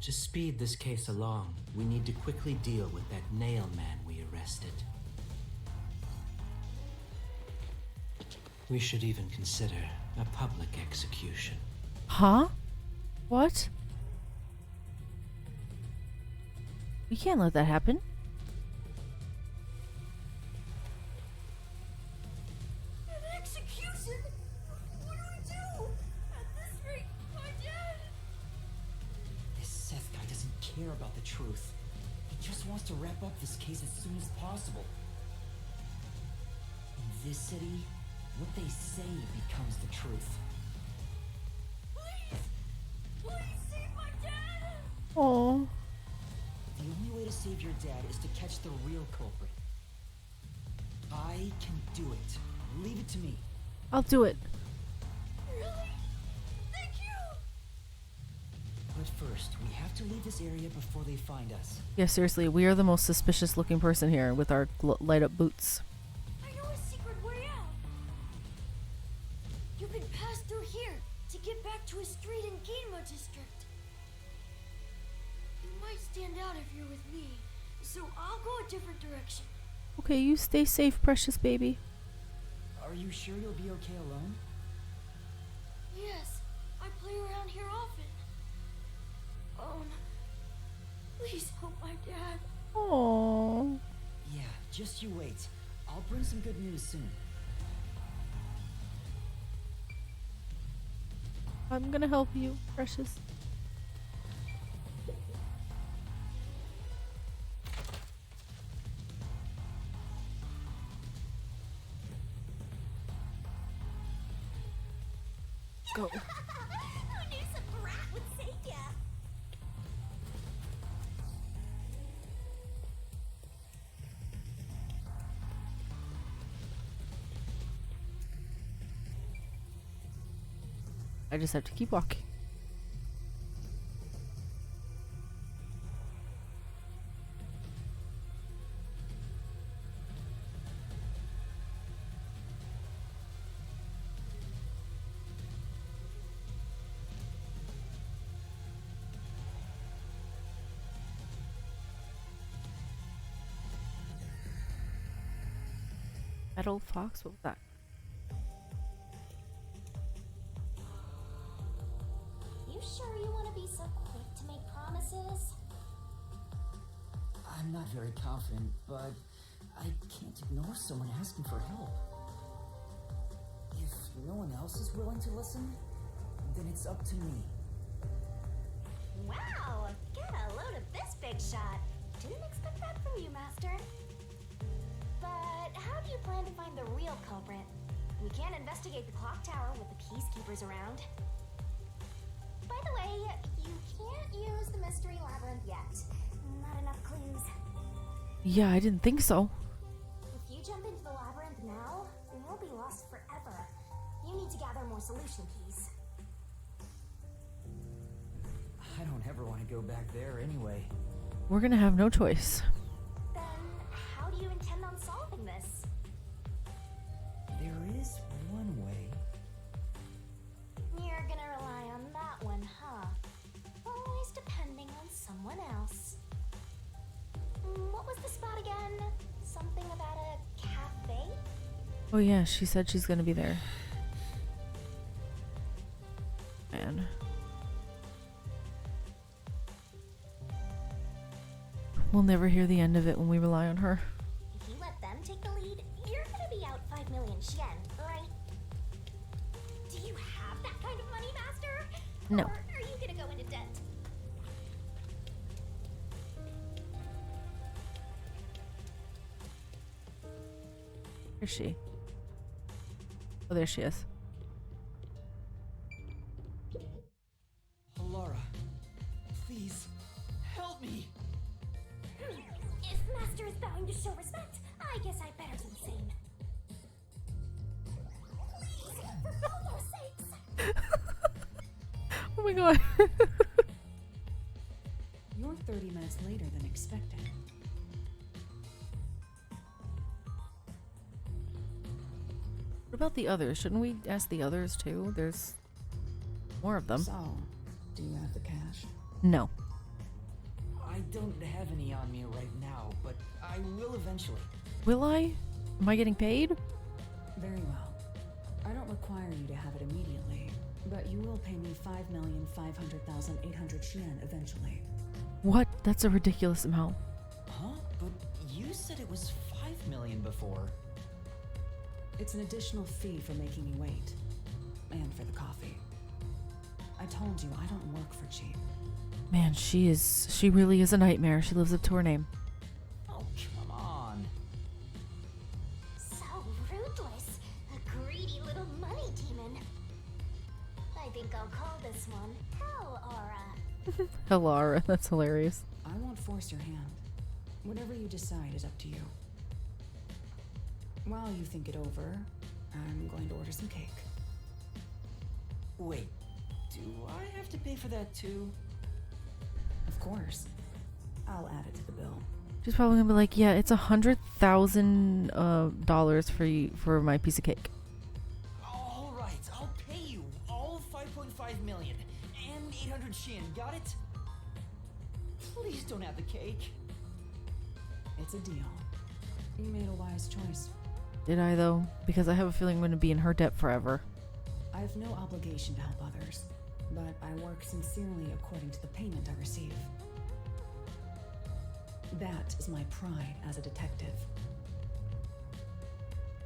To speed this case along, we need to quickly deal with that nail man we arrested. We should even consider a public execution. Huh? What? We can't let that happen. An execution? What do we do? At this rate, my dad... This Seth guy doesn't care about the truth. He just wants to wrap up this case as soon as possible. In this city, what they say becomes the truth. Please! Please save my dad! Oh. The only way to save your dad is to catch the real culprit. I can do it. Leave it to me. I'll do it. Really? Thank you! But first, we have to leave this area before they find us. Yeah, seriously, we are the most suspicious looking person here with our light up boots. I know a secret way out. You can pass through here to get back to a street in Ginma district. stand out if you're with me, so I'll go a different direction. Okay, you stay safe, precious baby. Are you sure you'll be okay alone? Yes, I play around here often. Please help my dad. Oh. Yeah, just you wait. I'll bring some good news soon. I'm gonna help you, precious. Go. Who knew some brat would save ya? I just have to keep walking. Metal fox? What was that? You sure you want to be so quick to make promises? I'm not very confident, but I can't ignore someone asking for help. If no one else is willing to listen, then it's up to me. Wow, get a load of this big shot. Didn't expect that from you, Master. But how do you plan to find the real culprit? We can't investigate the Clocktower with the peacekeepers around. By the way, you can't use the mystery labyrinth yet. Not enough clues. Yeah, I didn't think so. If you jump into the labyrinth now, we'll be lost forever. You need to gather more solution keys. I don't ever want to go back there anyway. We're gonna have no choice. Then, how do you intend on solving this? There is one way. You're gonna rely on that one, huh? Always depending on someone else. What was the spot again? Something about a cafe? Oh yeah, she said she's gonna be there. Man. We'll never hear the end of it when we rely on her. If you let them take the lead, you're gonna be out 5 million yen, right? Do you have that kind of money, Master? No. Or are you gonna go into debt? Where's she? Oh, there she is. Halara, please, help me! If Master is bowing to show respect, I guess I better do the same. Please, for both our sakes! Oh my god. You're 30 minutes later than expected. What about the others? Shouldn't we ask the others too? There's more of them. So, do you have the cash? No. I don't have any on me right now, but I will eventually. Will I? Am I getting paid? Very well. I don't require you to have it immediately, but you will pay me 5,500,800 yen eventually. What? That's a ridiculous amount. Huh? But you said it was 5 million before. It's an additional fee for making me wait. And for the coffee. I told you, I don't work for cheap. Man, she really is a nightmare. She lives up to her name. Oh, come on. So ruthless. A greedy little money demon. I think I'll call this one Hell Aura. Halara, that's hilarious. I won't force your hand. Whatever you decide is up to you. While you think it over, I'm going to order some cake. Wait, do I have to pay for that too? Of course. I'll add it to the bill. She's probably gonna be like, yeah, it's $100,000 for my piece of cake. All right, I'll pay you all 5.5 million and 800 yen. Got it? Please don't have the cake. It's a deal. You made a wise choice. Did I, though? Because I have a feeling I'm going to be in her debt forever. I have no obligation to help others, but I work sincerely according to the payment I receive. That is my pride as a detective.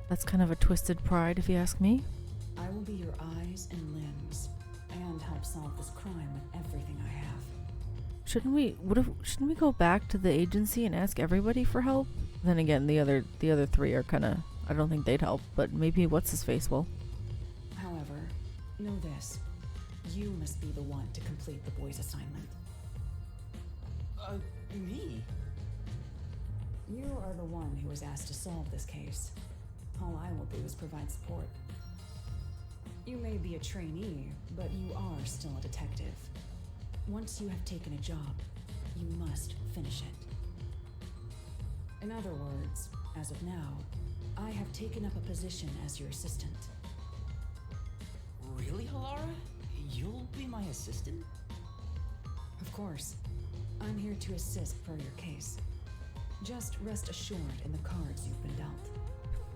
That's kind of a twisted pride, if you ask me. I will be your eyes and limbs, and help solve this crime with everything I have. Shouldn't we go back to the agency and ask everybody for help? Then again, the other three are kind of, I don't think they'd help, but maybe what's his face will. However, know this. You must be the one to complete the boy's assignment. Me? You are the one who was asked to solve this case. All I will do is provide support. You may be a trainee, but you are still a detective. Once you have taken a job, you must finish it. In other words, as of now, I have taken up a position as your assistant. Really, Halara? You'll be my assistant? Of course. I'm here to assist per your case. Just rest assured in the cards you've been dealt.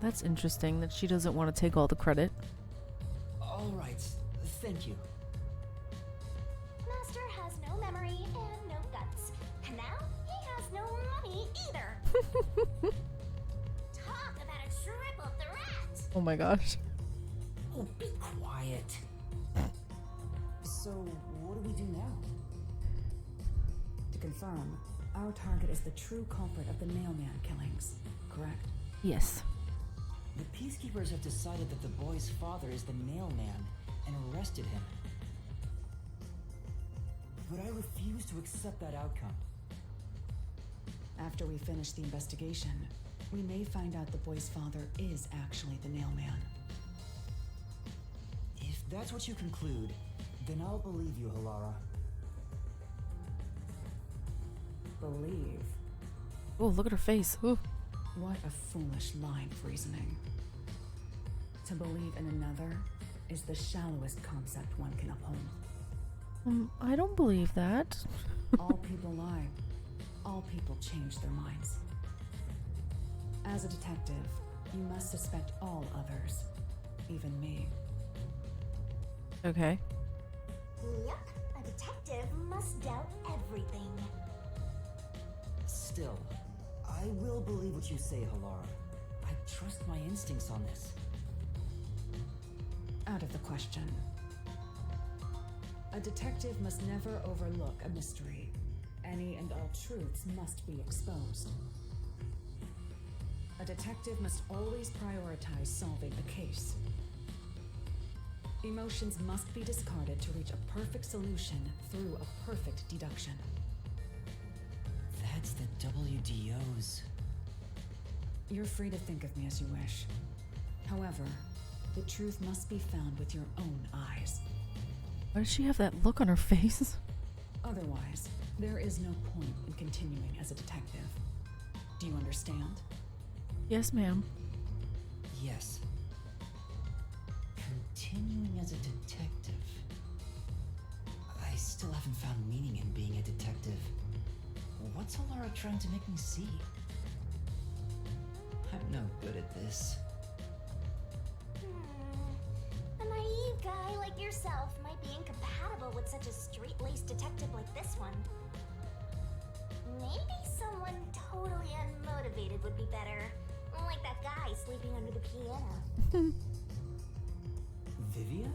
That's interesting that she doesn't want to take all the credit. All right. Thank you. Master has no memory and no guts. And now he has no money either. Talk about a triple threat! Oh my gosh. Oh, be quiet. So, what do we do now? To confirm, our target is the true culprit of the Nailman killings, correct? Yes. The peacekeepers have decided that the boy's father is the Nailman and arrested him. But I refuse to accept that outcome. After we finish the investigation, we may find out the boy's father is actually the Nailman. If that's what you conclude, then I'll believe you, Halara. Believe? Oh, look at her face. Ooh. What a foolish line of reasoning. To believe in another is the shallowest concept one can uphold. I don't believe that. All people lie. All people change their minds. As a detective, you must suspect all others, even me. Okay. Yup, a detective must doubt everything. Still, I will believe what you say, Halara. I trust my instincts on this. Out of the question. A detective must never overlook a mystery. Any and all truths must be exposed. A detective must always prioritize solving a case. Emotions must be discarded to reach a perfect solution through a perfect deduction. That's the WDOs. You're free to think of me as you wish. However, the truth must be found with your own eyes. Why does she have that look on her face? Otherwise, there is no point in continuing as a detective. Do you understand? Yes, ma'am. Yes. Continuing as a detective. I still haven't found meaning in being a detective. What's Halara trying to make me see? I'm no good at this. A naive guy like yourself might be incompatible with such a straight-laced detective like this one. Maybe someone totally unmotivated would be better. Like that guy sleeping under the piano. Vivia?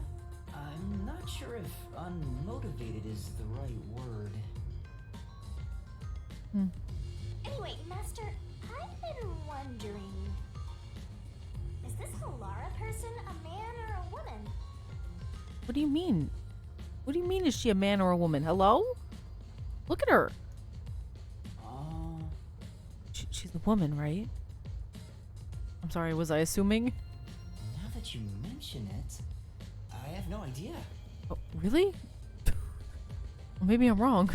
I'm not sure if unmotivated is the right word. Anyway, Master, I've been wondering... Is this Halara person a man or a woman? What do you mean? What do you mean, is she a man or a woman? Hello? Look at her. She's a woman, right? I'm sorry, was I assuming? Now that you mention it, I have no idea. Oh, really? Well, maybe I'm wrong.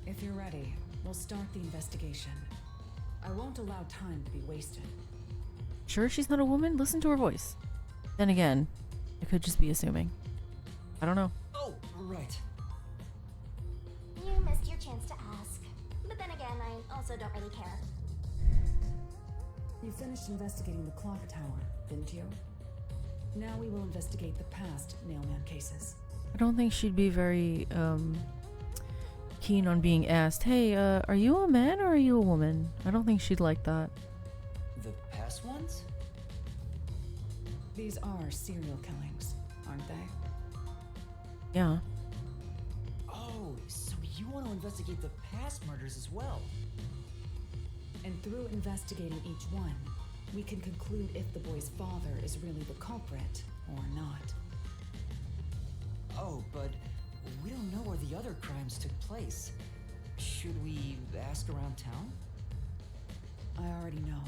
If you're ready, we'll start the investigation. I won't allow time to be wasted. Sure she's not a woman? Listen to her voice. Then again, I could just be assuming. I don't know. Oh, right. You missed your chance to ask. and I also don't really care. You finished investigating the Clocktower, didn't you? Now we will investigate the past Nailman cases. I don't think she'd be very keen on being asked, hey, are you a man or are you a woman? I don't think she'd like that. The past ones? These are serial killings, aren't they? Yeah. Oh, so you want to investigate the past murders as well? And through investigating each one, we can conclude if the boy's father is really the culprit or not. Oh, but we don't know where the other crimes took place. Should we ask around town? I already know.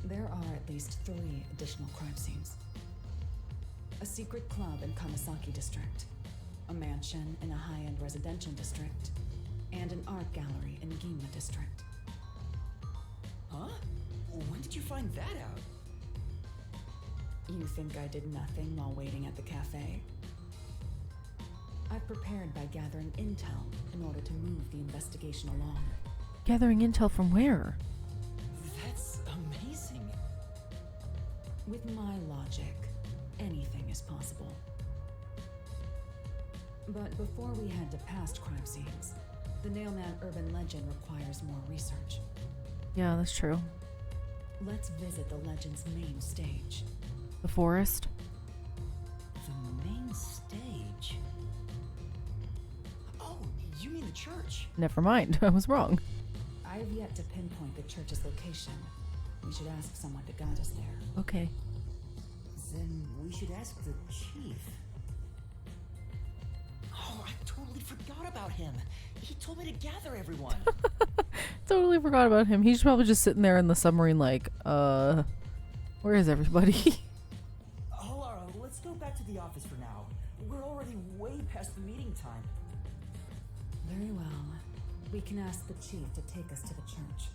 There are at least 3 additional crime scenes. A secret club in Kamasaki district, a mansion in a high-end residential district, and an art gallery in Ginma district. Huh? When did you find that out? You think I did nothing while waiting at the cafe? I've prepared by gathering intel in order to move the investigation along. Gathering intel from where? That's amazing. With my logic, anything is possible. But before we head to past crime scenes, the Nailman urban legend requires more research. Yeah, that's true. Let's visit the legend's main stage. The forest? The main stage? Oh, you mean the church? Never mind, I was wrong. I have yet to pinpoint the church's location. We should ask someone to guide us there. Okay. Then we should ask the chief. Oh, I totally forgot about him. He told me to gather everyone. Totally forgot about him. He's probably just sitting there in the submarine like, where is everybody? Halara, let's go back to the office for now. We're already way past the meeting time. Very well. We can ask the chief to take us to the church.